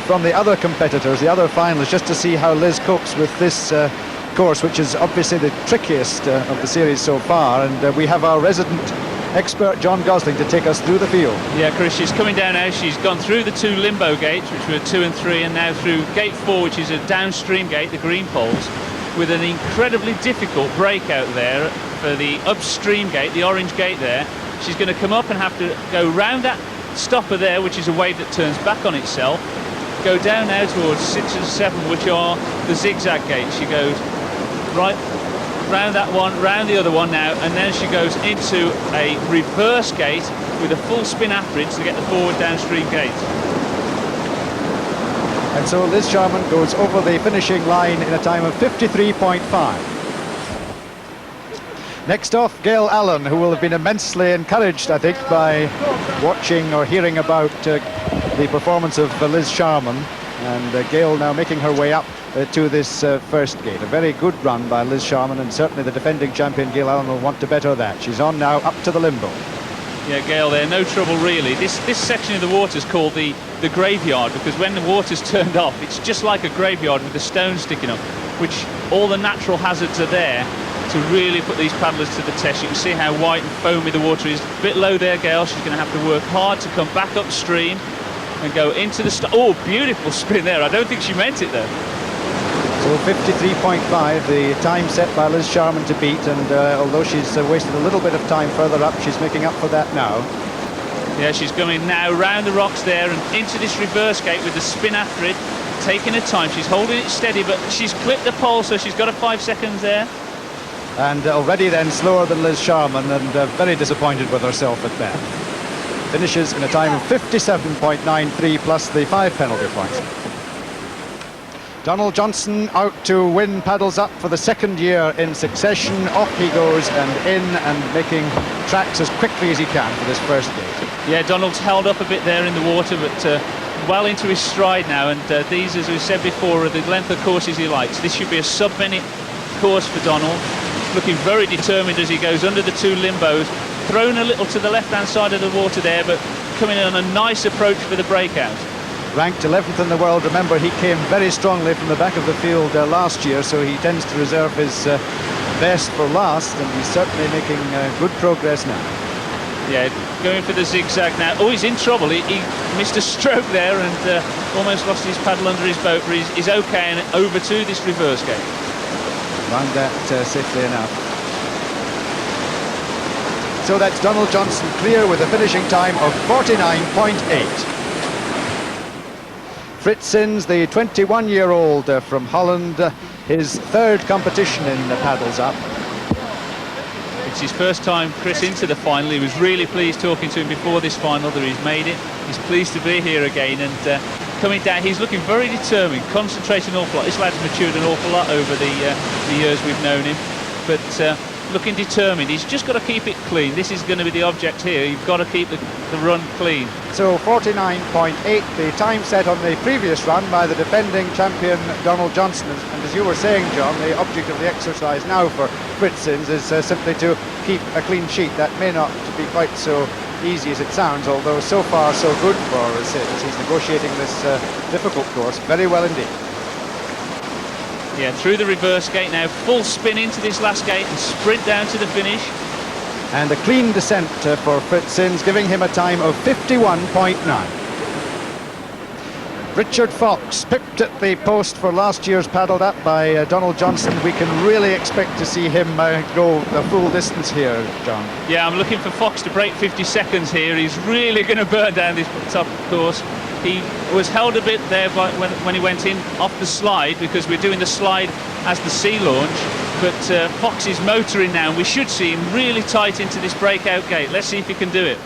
[SPEAKER 1] from the other competitors, the other finalists, just to see how Liz copes with this course, which is obviously the trickiest of the series so far. And we have our resident expert John Gosling to take us through the field.
[SPEAKER 2] Yeah, Chris, she's coming down now. She's gone through the 2 limbo gates, which were 2 and 3, and now through gate 4, which is a downstream gate, the green poles, with an incredibly difficult breakout there for the upstream gate, the orange gate there. She's going to come up and have to go round that stopper there, which is a wave that turns back on itself, go down now towards 6 and 7, which are the zigzag gates. She goes right round that one, round the other one now, and then she goes into a reverse gate with a full spin afterwards to get the forward downstream gate.
[SPEAKER 1] And so Liz Sharman goes over the finishing line in a time of 53.5. Next off, Gail Allen, who will have been immensely encouraged, I think, by watching or hearing about the performance of Liz Sharman. And Gail now making her way up to this first gate. A very good run by Liz Sharman, and certainly the defending champion Gail Allen will want to better that. She's on now up to the limbo.
[SPEAKER 2] Yeah, Gail there, no trouble really. This section of the water is called the graveyard, because when the water's turned off, it's just like a graveyard with the stones sticking up, which all the natural hazards are there to really put these paddlers to the test. You can see how white and foamy the water is. A bit low there, Gail. She's going to have to work hard to come back upstream and go into the... Oh, beautiful spin there. I don't think she meant it, though.
[SPEAKER 1] So 53.5, the time set by Liz Sharman to beat, and although she's wasted a little bit of time further up, she's making up for that now.
[SPEAKER 2] Yeah, she's going now round the rocks there and into this reverse gate with the spin after it, taking her time. She's holding it steady, but she's clipped the pole, so she's got a 5 seconds there.
[SPEAKER 1] and already then slower than Liz Sharman, and very disappointed with herself at that. Finishes in a time of 57.93 plus the 5 penalty points. Donald Johnson out to win Paddles Up for the second year in succession. Off he goes and in and making tracks as quickly as he can for this first gate.
[SPEAKER 2] Yeah, Donald's held up a bit there in the water, but well into his stride now, and these, as we said before, are the length of courses he likes. This should be a sub-minute course for Donald. Looking very determined as he goes under the 2 limbos, thrown a little to the left-hand side of the water there, but coming in on a nice approach for the breakout.
[SPEAKER 1] Ranked 11th in the world. Remember, he came very strongly from the back of the field last year, so he tends to reserve his best for last, and he's certainly making good progress now.
[SPEAKER 2] Yeah, going for the zigzag now. Oh, he's in trouble. He missed a stroke there and almost lost his paddle under his boat, but he's okay, and over to this reverse gate.
[SPEAKER 1] Round that safely enough. So that's Donald Johnson clear with a finishing time of 49.8. Fritz Sins, the 21-year-old from Holland, his 3rd competition in Paddles Up.
[SPEAKER 2] It's his first time, Chris, into the final. He was really pleased talking to him before this final that he's made it. He's pleased to be here again, and coming down, he's looking very determined, concentrating an awful lot. This lad's matured an awful lot over the years we've known him, but looking determined. He's just got to keep it clean. This is going to be the object here. You've got to keep the run clean.
[SPEAKER 1] So 49.8, the time set on the previous run by the defending champion Donald Johnson. And as you were saying, John, the object of the exercise now for Fritz Sins is simply to keep a clean sheet. That may not be quite so easy as it sounds, although so far so good for Sins. He's negotiating this difficult course very well indeed.
[SPEAKER 2] Yeah, through the reverse gate now, full spin into this last gate and sprint down to the finish.
[SPEAKER 1] And a clean descent for Fritz Sins, giving him a time of 51.9. Richard Fox pipped at the post for last year's Paddled Up by Donald Johnson. We can really expect to see him go the full distance here, John.
[SPEAKER 2] Yeah, I'm looking for Fox to break 50 seconds here. He's really going to burn down this top course. He was held a bit there by when he went in off the slide, because we're doing the slide as the sea launch, but Fox is motoring now, and we should see him really tight into this breakout gate. Let's see if he can do it.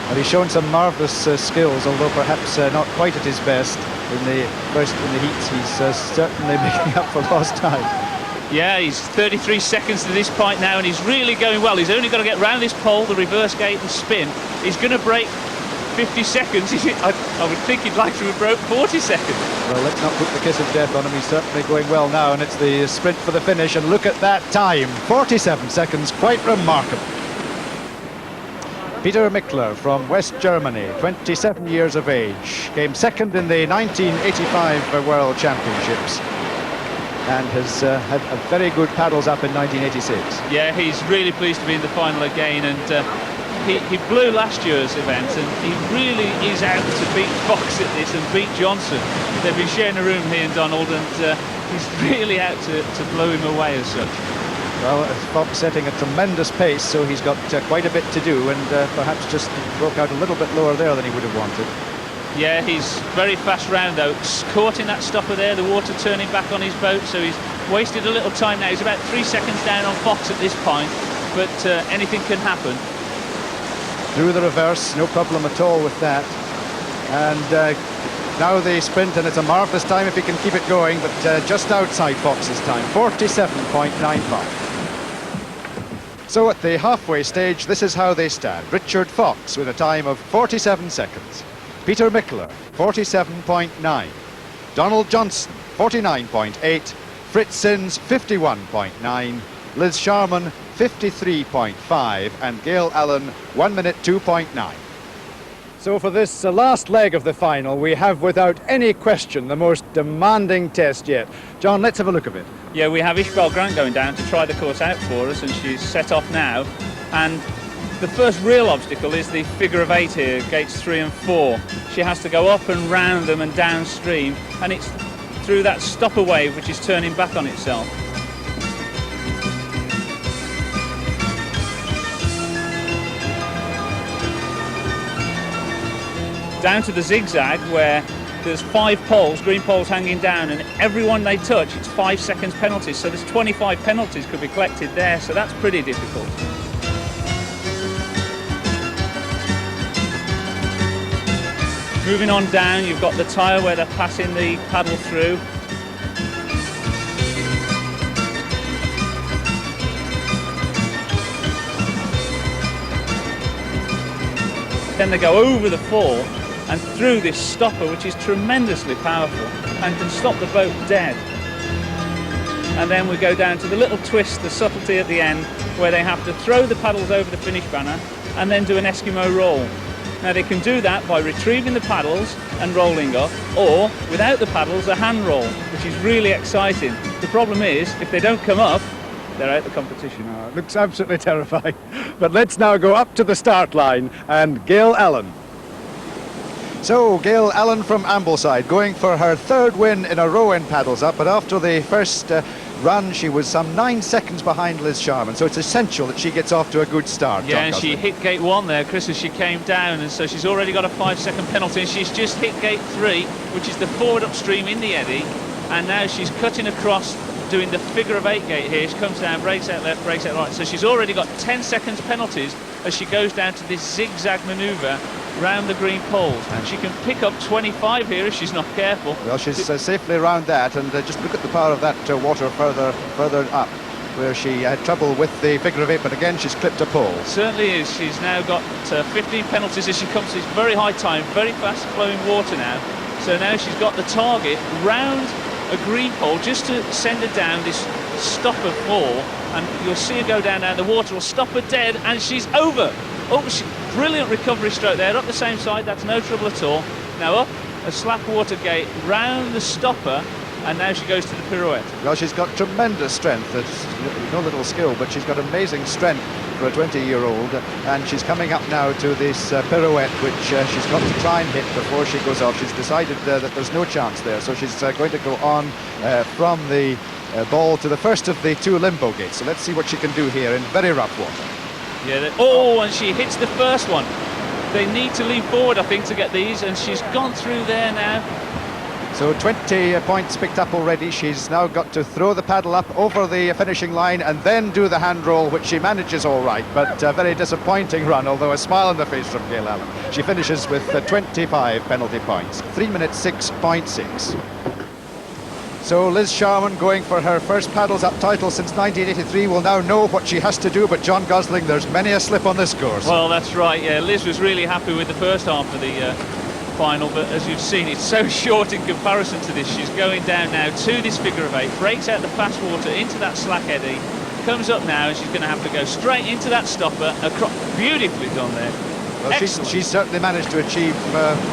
[SPEAKER 1] Well, he's shown some marvellous skills, although perhaps not quite at his best in the heats. He's certainly making up for lost time.
[SPEAKER 2] Yeah, he's 33 seconds to this point now, and he's really going well. He's only got to get round this pole, the reverse gate, and spin. He's going to break 50 seconds. I would think he'd like to have broke 40 seconds.
[SPEAKER 1] Well, let's not put the kiss of death on him. He's certainly going well now, and it's the sprint for the finish. And look at that time, 47 seconds, quite remarkable. Peter Michler from West Germany, 27 years of age, came second in the 1985 World Championships, and has had a very good Paddles Up in 1986.
[SPEAKER 2] Yeah, he's really pleased to be in the final again, and he blew last year's event, and he really is out to beat Fox at this and beat Johnson. They've been sharing a room, he and Donald, and he's really out to blow him away as such.
[SPEAKER 1] Well, Fox setting a tremendous pace, so he's got quite a bit to do, and perhaps just broke out a little bit lower there than he would have wanted.
[SPEAKER 2] Yeah, he's very fast round though, caught in that stopper there, the water turning back on his boat, so he's wasted a little time now. He's about 3 seconds down on Fox at this point, but anything can happen.
[SPEAKER 1] Through the reverse, no problem at all with that. And now the sprint, and it's a marvellous time if he can keep it going, but just outside Fox's time, 47.95. So at the halfway stage, this is how they stand. Richard Fox with a time of 47 seconds. Peter Michler, 47.9. Donald Johnson, 49.8. Fritz Sins, 51.9. Liz Sharman, 53.5. And Gail Allen, 1 minute 2.9.
[SPEAKER 4] So for this last leg of the final, we have without any question the most demanding test yet. John, let's have a look at it.
[SPEAKER 2] Yeah, we have Ishbel Grant going down to try the course out for us, and she's set off now. And the first real obstacle is the figure of 8 here, gates 3 and 4. She has to go up and round them and downstream, and it's through that stopper wave which is turning back on itself. Down to the zigzag, where there's 5 poles, green poles hanging down, and every one they touch, it's 5 seconds penalties. So there's 25 penalties could be collected there, so that's pretty difficult. Moving on down, you've got the tyre where they're passing the paddle through. Then they go over the fall and through this stopper, which is tremendously powerful and can stop the boat dead. And then we go down to the little twist, the subtlety at the end, where they have to throw the paddles over the finish banner and then do an Eskimo roll. Now they can do that by retrieving the paddles and rolling up, or without the paddles, a hand roll, which is really exciting. The problem is, if they don't come up, they're out of the competition.
[SPEAKER 4] Oh, it looks absolutely terrifying. But let's now go up to the start line and Gail Allen.
[SPEAKER 1] So Gail Allen from Ambleside going for her 3rd win in a row in Paddles Up, but after the first run she was some 9 seconds behind Liz Sharman, so it's essential that she gets off to a good start.
[SPEAKER 2] Yeah, and she hit gate 1 there, Chris, as she came down, and so she's already got a 5-second penalty, and she's just hit gate 3, which is the forward upstream in the eddy, and now she's cutting across, doing the figure of 8 gate here. She comes down, breaks out left, breaks out right, so she's already got 10 seconds penalties as she goes down to this zigzag manoeuvre round the green poles, and she can pick up 25 here if she's not careful.
[SPEAKER 1] Well, she's safely around that, and just look at the power of that water further up, where she had trouble with the figure of 8, but again she's clipped a pole.
[SPEAKER 2] Certainly is. She's now got 15 penalties as she comes to this very high time, very fast flowing water now. So now she's got the target round a green pole just to send her down this stopper fall, and you'll see her go down now. The water will stop her dead, and she's over. Oh, brilliant recovery stroke there, up the same side, that's no trouble at all. Now up a slack water gate, round the stopper, and now she goes to the pirouette.
[SPEAKER 1] Well, she's got tremendous strength. It's no little skill, but she's got amazing strength for a 20-year-old, and she's coming up now to this pirouette, which she's got to try and hit before she goes off. She's decided that there's no chance there, so she's going to go on from the ball to the first of the 2 limbo gates. So let's see what she can do here in very rough water.
[SPEAKER 2] Yeah, and she hits the first one. They need to lean forward, I think, to get these, and she's gone through there now.
[SPEAKER 1] So 20 points picked up already. She's now got to throw the paddle up over the finishing line and then do the hand roll, which she manages all right, but a very disappointing run, although a smile on the face from Gail Allen. She finishes with 25 penalty points, 3 minutes 6.6. So Liz Sharman, going for her first Paddles Up title since 1983, will now know what she has to do, but John Gosling, there's many a slip on this course.
[SPEAKER 2] Well, that's right, yeah. Liz was really happy with the first half of the final, but as you've seen, it's so short in comparison to this. She's going down now to this figure of 8, breaks out the fast water into that slack eddy, comes up now, and she's going to have to go straight into that stopper, beautifully done there.
[SPEAKER 1] Well, she's certainly managed to achieve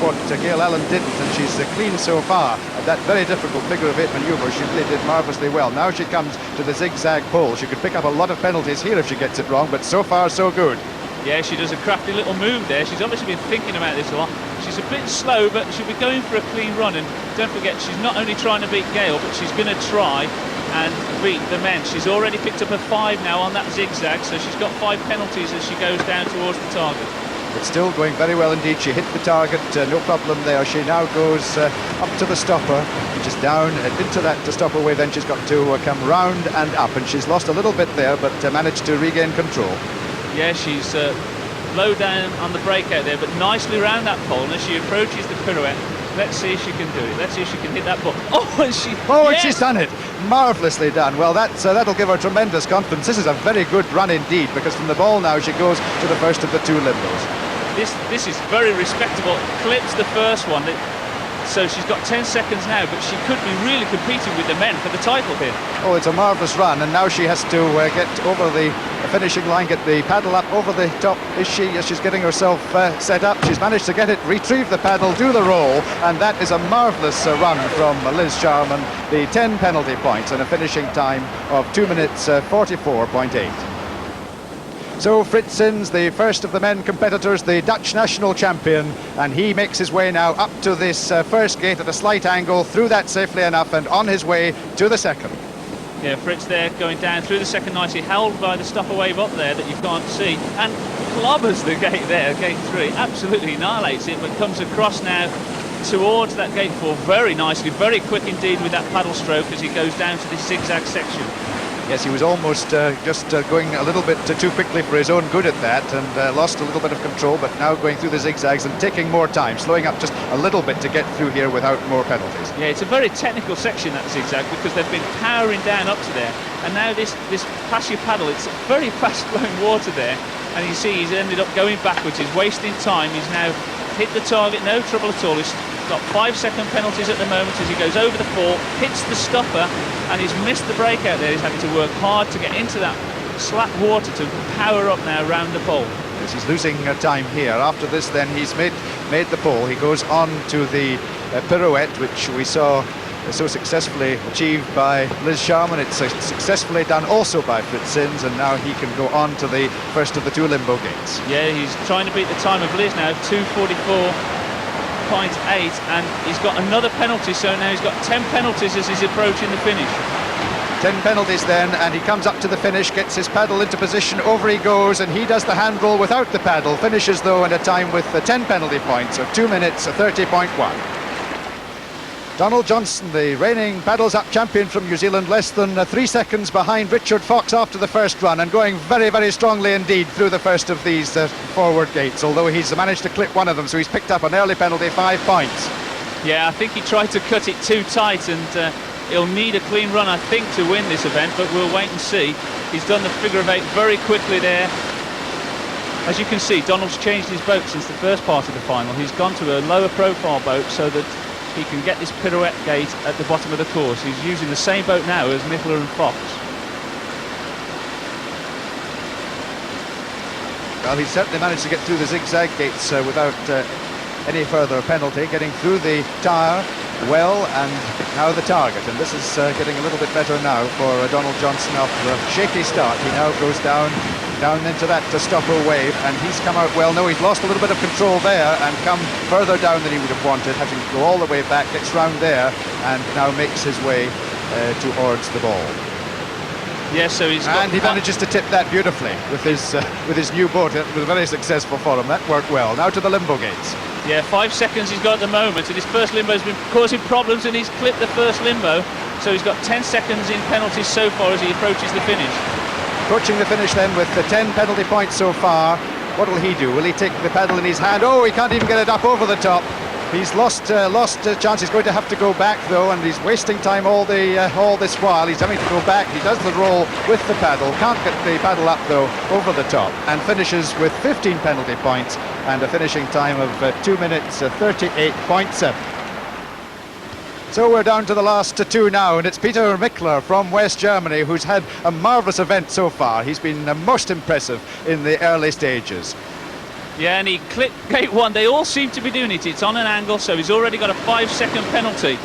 [SPEAKER 1] what Gail Allen didn't, and she's clean so far. That very difficult figure of 8 manoeuvre, she really did marvellously well. Now she comes to the zigzag pole. She could pick up a lot of penalties here if she gets it wrong, but so far so good.
[SPEAKER 2] Yeah, she does a crafty little move there. She's obviously been thinking about this a lot. She's a bit slow, but she'll be going for a clean run, and don't forget, she's not only trying to beat Gail, but she's going to try and beat the men. She's already picked up a 5 now on that zigzag, so she's got 5 penalties as she goes down towards the target.
[SPEAKER 1] But still going very well indeed. She hit the target, no problem there. She now goes up to the stopper, which is down into that stopper way. Then she's got to come round and up, and she's lost a little bit there, but managed to regain control.
[SPEAKER 2] Yeah, she's low down on the breakout there, but nicely round that pole, and as she approaches the pirouette, let's see if she can do it. Let's see if she can hit that ball.
[SPEAKER 1] And she's done it. Marvellously done. Well, that'll give her tremendous confidence. This is a very good run indeed, because from the ball now she goes to the first of the 2 limbos.
[SPEAKER 2] This is very respectable. Clips the first one. So she's got 10 seconds now, but she could be really competing with the men for the title here.
[SPEAKER 1] Oh, it's a marvellous run, and now she has to get over the finishing line, get the paddle up over the top. She's getting herself set up. She's managed to get it, retrieve the paddle, do the roll, and that is a marvellous run from Liz Sharman. The 10 penalty points and a finishing time of 2 minutes 44.8. So Fritz Sins, the first of the men competitors, the Dutch national champion, and he makes his way now up to this first gate at a slight angle, through that safely enough, and on his way to the second.
[SPEAKER 2] Yeah, Fritz there going down through the second nicely, held by the stopper wave up there that you can't see, and clobbers the gate there, gate 3, absolutely annihilates it, but comes across now towards that gate 4 very nicely, very quick indeed with that paddle stroke as he goes down to this zigzag section.
[SPEAKER 1] Yes, he was almost just going a little bit too quickly for his own good at that, and lost a little bit of control, but now going through the zigzags and taking more time, slowing up just a little bit to get through here without more penalties.
[SPEAKER 2] Yeah, it's a very technical section, that zigzag, because they've been powering down up to there, and now this pass your paddle, it's very fast flowing water there, and you see he's ended up going backwards, he's wasting time, he's now hit the target, no trouble at all. He's got 5-second penalties at the moment as he goes over the fall, hits the stopper, and he's missed the breakout there. He's having to work hard to get into that slack water to power up now round the pole.
[SPEAKER 1] Yes, he's losing time here. After this, then, he's made the pole. He goes on to the pirouette, which we saw so successfully achieved by Liz Sharman. It's successfully done also by Fritz Sins, and now he can go on to the first of the 2 limbo gates.
[SPEAKER 2] Yeah, he's trying to beat the time of Liz now, 2:44.8, and he's got another penalty, so now he's got 10 penalties as he's approaching the finish.
[SPEAKER 1] 10 penalties then, and he comes up to the finish, gets his paddle into position, over he goes, and he does the hand roll without the paddle, finishes though in a time with 10 penalty points of 2 minutes 30.1. Donald Johnson, the reigning paddles up champion from New Zealand, less than 3 seconds behind Richard Fox after the first run, and going very, very strongly indeed through the first of these forward gates, although he's managed to clip one of them, so he's picked up an early penalty, 5 points.
[SPEAKER 2] Yeah, I think he tried to cut it too tight, and he'll need a clean run, I think, to win this event, but we'll wait and see. He's done the figure of 8 very quickly there. As you can see, Donald's changed his boat since the first part of the final. He's gone to a lower profile boat so that he can get this pirouette gate at the bottom of the course. He's using the same boat now as Mittler and Fox.
[SPEAKER 1] Well, he's certainly managed to get through the zigzag gates without any further penalty, getting through the tyre well, and now the target, and this is getting a little bit better now for Donald Johnson after a shaky start. He now goes down into that stopper wave, and he's come out well. No, he's lost a little bit of control there and come further down than he would have wanted, having to go all the way back, gets round there, and now makes his way towards the ball.
[SPEAKER 2] Yes, so he
[SPEAKER 1] manages to tip that beautifully with his new boat. It was very successful for him. That worked well. Now to the limbo gates.
[SPEAKER 2] Yeah, 5 seconds he's got at the moment, and his first limbo has been causing problems, and he's clipped the first limbo, so he's got 10 seconds in penalties so far as he approaches the finish.
[SPEAKER 1] Approaching the finish then with the 10 penalty points so far. What will he do? Will he take the paddle in his hand? Oh, he can't even get it up over the top. He's lost a chance. He's going to have to go back though, and he's wasting time all this while. He's having to go back. He does the roll with the paddle, can't get the paddle up though over the top, and finishes with 15 penalty points and a finishing time of 2 minutes 38.7. So we're down to the last 2 now, and it's Peter Mittler from West Germany who's had a marvellous event so far. He's been most impressive in the early stages.
[SPEAKER 2] Yeah, and he clipped gate 1. They all seem to be doing it. It's on an angle, so he's already got a 5-second penalty.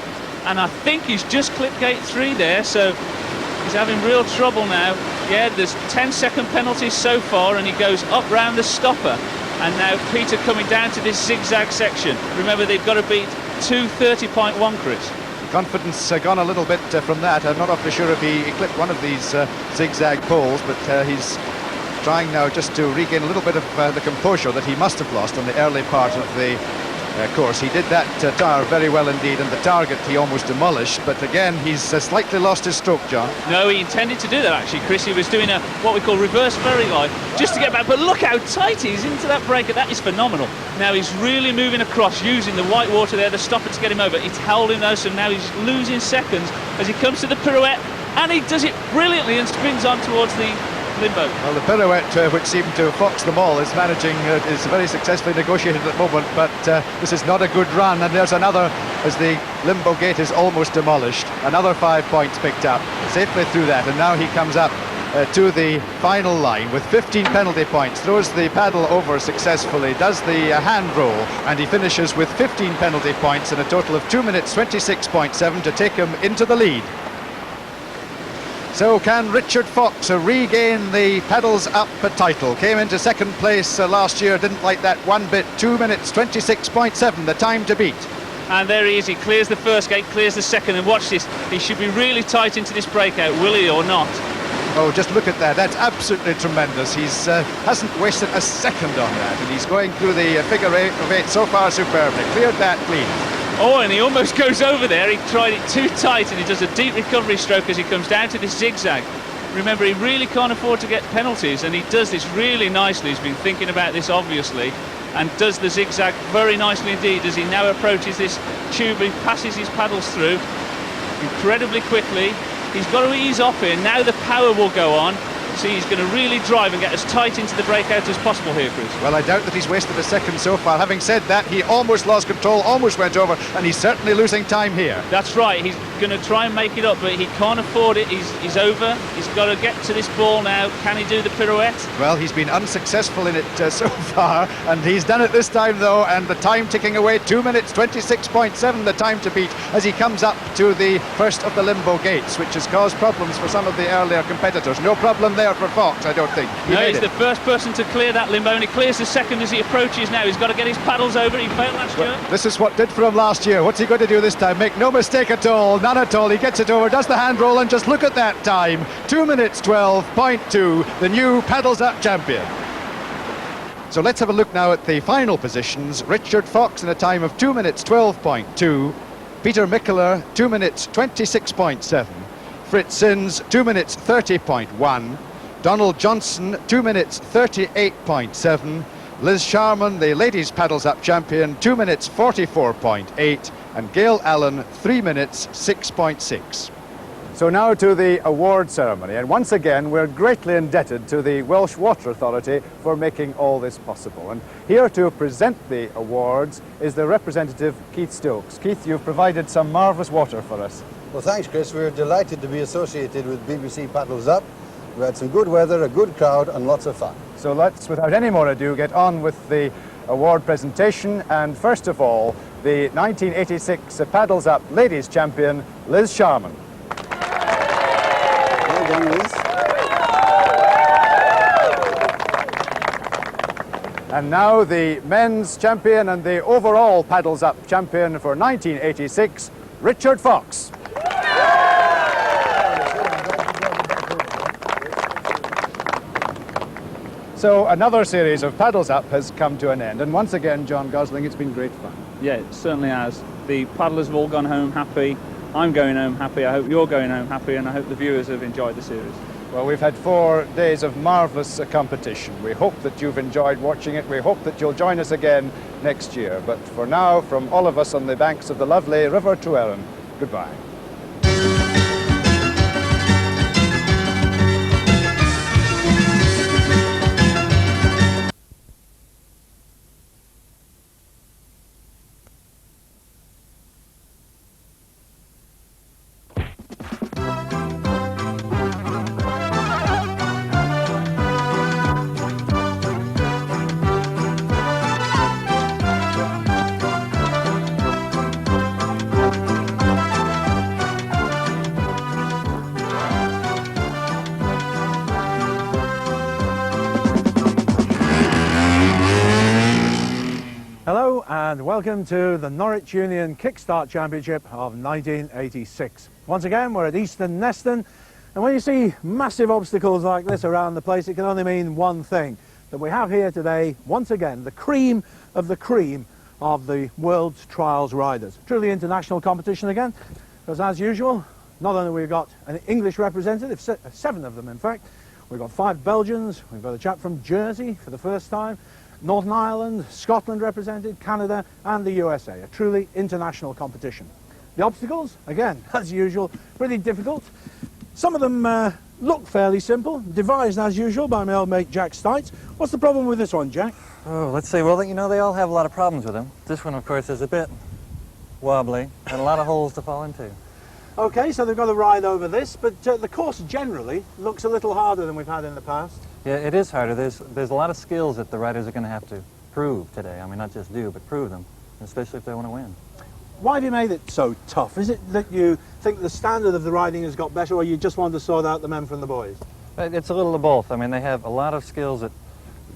[SPEAKER 2] And I think he's just clipped gate 3 there, so he's having real trouble now. Yeah, there's 10-second penalties so far, and he goes up round the stopper. And now Peter coming down to this zigzag section. Remember, they've got to beat 2:30.1, Chris.
[SPEAKER 1] Confidence gone a little bit from that. I'm not awfully sure if he clipped one of these zigzag poles, but he's trying now just to regain a little bit of the composure that he must have lost on the early part of the course. He did that tyre very well indeed, and the target he almost demolished, but again he's slightly lost his stroke, John.
[SPEAKER 2] No, he intended to do that actually, Chris. He was doing a what we call reverse ferry line just to get back, but look how tight he is into that breaker. That is phenomenal. Now he's really moving across, using the white water there, the stopper, to get him over. It's held him though, so now he's losing seconds as he comes to the pirouette, and he does it brilliantly and spins on towards the limbo.
[SPEAKER 1] Well, the pirouette, which seemed to fox them all, is is very successfully negotiated at the moment, but this is not a good run, and there's another, as the limbo gate is almost demolished, another 5 points picked up safely through that, and now he comes up to the final line with 15 penalty points, throws the paddle over successfully, does the hand roll, and he finishes with 15 penalty points and a total of 2 minutes 26.7 to take him into the lead. So can Richard Fox regain the paddles up title? Came into second place last year, didn't like that one bit. 2 minutes 26.7, the time to beat.
[SPEAKER 2] And there he is, he clears the first gate, clears the second, and watch this, he should be really tight into this breakout, will he or not?
[SPEAKER 1] Oh, just look at that, that's absolutely tremendous. He's hasn't wasted a second on that, and he's going through the figure 8 of 8 so far superbly. Cleared that clean.
[SPEAKER 2] Oh, and he almost goes over there. He tried it too tight, and he does a deep recovery stroke as he comes down to this zigzag. Remember, he really can't afford to get penalties, and he does this really nicely. He's been thinking about this, obviously, and does the zigzag very nicely indeed as he now approaches this tube. He passes his paddles through incredibly quickly. He's got to ease off here. Now the power will go on. See, he's going to really drive and get as tight into the breakout as possible here, Chris.
[SPEAKER 1] Well, I doubt that he's wasted a second so far. Having said that, he almost lost control, almost went over, and he's certainly losing time here.
[SPEAKER 2] That's right. He's going to try and make it up, but he can't afford it. He's over. He's got to get to this ball now. Can he do the pirouette?
[SPEAKER 1] Well, he's been unsuccessful in it so far, and he's done it this time, though, and the time ticking away, 2 minutes, 26.7 the time to beat as he comes up to the first of the limbo gates, which has caused problems for some of the earlier competitors. No problem there for Fox, I don't think.
[SPEAKER 2] No, he's the first person to clear that limbo, and he clears the second as he approaches now. He's got to get his paddles over. He failed last year.
[SPEAKER 1] This is what did for him last year. What's he going to do this time? Make no mistake at all, none at all. He gets it over, does the hand roll, and just look at that time. 2 minutes 12.2, the new Paddles Up champion. So let's have a look now at the final positions. Richard Fox in a time of 2 minutes 12.2. Peter Mikkeler, 2 minutes 26.7. Fritz Sins, 2 minutes 30.1. Donald Johnson, 2 minutes 38.7. Liz Sharman, the ladies paddles up champion, 2 minutes 44.8. And Gail Allen, 3 minutes 6.6.
[SPEAKER 4] So now to the award ceremony, and once again we're greatly indebted to the Welsh Water Authority for making all this possible. And here to present the awards is the representative Keith Stokes. Keith, you've provided some marvellous water for us.
[SPEAKER 6] Well, thanks, Chris. We're delighted to be associated with BBC Paddles Up. We had some good weather, a good crowd, and lots of fun.
[SPEAKER 4] So let's, without any more ado, get on with the award presentation. And first of all, the 1986 Paddles Up Ladies Champion, Liz Sharman.
[SPEAKER 6] Well done, Liz.
[SPEAKER 4] And now the men's champion and the overall Paddles Up champion for 1986, Richard Fox. So another series of Paddles Up has come to an end, and once again, John Gosling, it's been great fun.
[SPEAKER 2] Yeah, it certainly has. The paddlers have all gone home happy. I'm going home happy. I hope you're going home happy, and I hope the viewers have enjoyed the series.
[SPEAKER 4] Well, we've had 4 days of marvellous competition. We hope that you've enjoyed watching it. We hope that you'll join us again next year. But for now, from all of us on the banks of the lovely River Tryweryn, goodbye. Hello and welcome to the Norwich Union Kickstart Championship of 1986. Once again, we're at Easton Neston, and when you see massive obstacles like this around the place, it can only mean one thing, that we have here today, once again, the cream of the world's trials riders. Truly international competition again, because as usual, not only we've got an English representative, 7 of them in fact, we've got 5 Belgians, we've got a chap from Jersey for the first time, Northern Ireland, Scotland represented, Canada and the USA. A truly international competition. The obstacles, again, as usual, pretty difficult. Some of them look fairly simple, devised as usual by my old mate Jack Stites. What's the problem with this one, Jack?
[SPEAKER 7] Oh, let's see. Well, you know, they all have a lot of problems with them. This one, of course, is a bit wobbly and a lot of holes to fall into.
[SPEAKER 4] Okay, so they've got to ride over this, but the course generally looks a little harder than we've had in the past.
[SPEAKER 7] Yeah, it is harder. There's a lot of skills that the riders are going to have to prove today. I mean, not just do, but prove them, especially if they want to win.
[SPEAKER 4] Why have you made it so tough? Is it that you think the standard of the riding has got better, or you just want to sort out the men from the boys?
[SPEAKER 7] It's a little of both. I mean, they have a lot of skills that,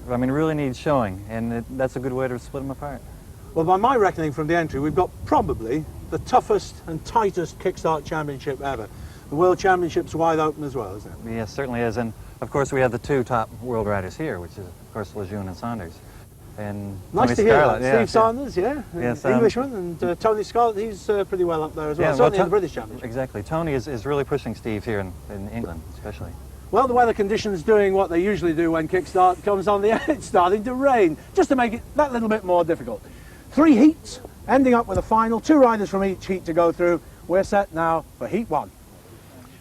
[SPEAKER 7] I mean, really need showing, and that's a good way to split them apart.
[SPEAKER 4] Well, by my reckoning from the entry, we've got probably the toughest and tightest Kickstart Championship ever. The World Championship's wide open as well, isn't it?
[SPEAKER 7] Yes, certainly is. And, of course, we have the 2 top world riders here, which is, of course, Lejeune and Saunders. And
[SPEAKER 8] Nice
[SPEAKER 7] Tony
[SPEAKER 8] to hear
[SPEAKER 7] Scarlett,
[SPEAKER 8] that.
[SPEAKER 7] yeah,
[SPEAKER 8] Steve Sanders, yeah,
[SPEAKER 7] Yes,
[SPEAKER 8] Englishman, and Tony Scarlett, he's pretty well up there as well,
[SPEAKER 7] Yeah,
[SPEAKER 8] certainly in
[SPEAKER 7] To-
[SPEAKER 8] the British Championship.
[SPEAKER 7] Exactly. Tony is really pushing Steve here in England, especially.
[SPEAKER 8] Well, the weather conditions doing what they usually do when kickstart comes on the end. It's starting to rain, just to make it that little bit more difficult. 3 heats, ending up with a final, 2 riders from each heat to go through. We're set now for Heat 1.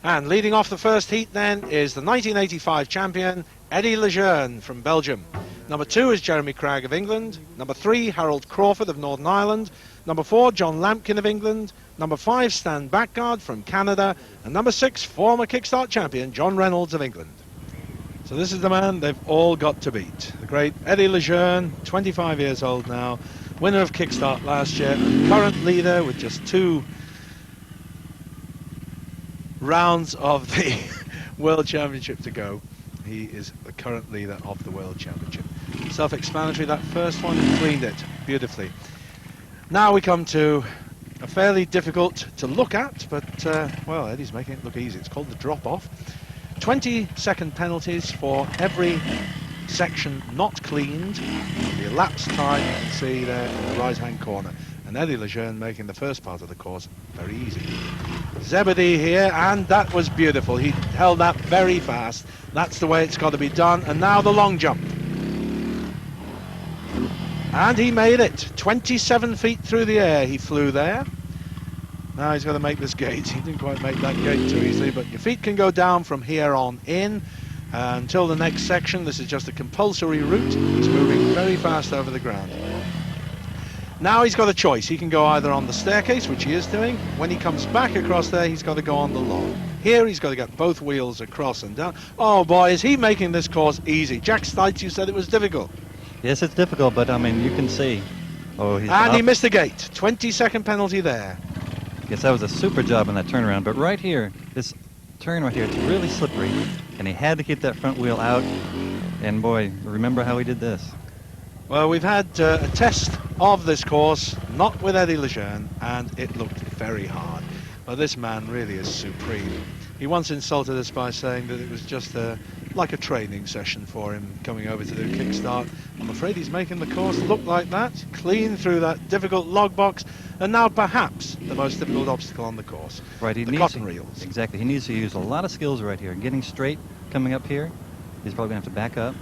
[SPEAKER 9] And leading off the first heat then is the 1985 champion, Eddie Lejeune from Belgium. Number 2 is Jeremy Cragg of England. Number 3, Harold Crawford of Northern Ireland. Number 4, John Lampkin of England. Number 5, Stan Backgard from Canada. And number 6, former Kickstart champion, John Reynolds of England. So this is the man they've all got to beat. The great Eddie Lejeune, 25 years old now, winner of Kickstart last year, current leader with just 2 rounds of the World Championship to go. He is the current leader of the World Championship. Self-explanatory, that first one, he cleaned it beautifully. Now we come to a fairly difficult to look at, but, well, Eddie's making it look easy. It's called the drop-off. 20-second penalties for every section not cleaned. The elapsed time you can see there in the right-hand corner. And Eddie Lejeune making the first part of the course very easy. Zebedee here, and that was beautiful. He held that very fast. That's the way it's got to be done. And now the long jump. And he made it. 27 feet through the air he flew there. Now he's got to make this gate. He didn't quite make that gate too easily, but your feet can go down from here on in until the next section. This is just a compulsory route. He's moving very fast over the ground. Now he's got a choice. He can go either on the staircase, which he is doing. When he comes back across there, he's got to go on the log. Here he's got to get both wheels across and down. Oh boy, is he making this course easy. Jack Stites, you said it was difficult.
[SPEAKER 7] Yes, it's difficult, but I mean, you can see. Oh, he's
[SPEAKER 9] And
[SPEAKER 7] up.
[SPEAKER 9] he missed the gate. 20-second penalty there.
[SPEAKER 7] Yes, that was a super job on that turnaround, but right here, this turn right here, it's really slippery, and he had to keep that front wheel out, and boy, remember how he did this.
[SPEAKER 9] Well, we've had a test of this course, not with Eddie Lejeune, and it looked very hard. But this man really is supreme. He once insulted us by saying that it was just like a training session for him coming over to do Kickstart. I'm afraid he's making the course look like that, clean through that difficult log box, and now perhaps the most difficult obstacle on the course,
[SPEAKER 7] Right, he
[SPEAKER 9] the
[SPEAKER 7] needs
[SPEAKER 9] cotton
[SPEAKER 7] to,
[SPEAKER 9] reels.
[SPEAKER 7] Exactly, he needs to use a lot of skills right here. Getting straight, coming up here, he's probably going to have to back up.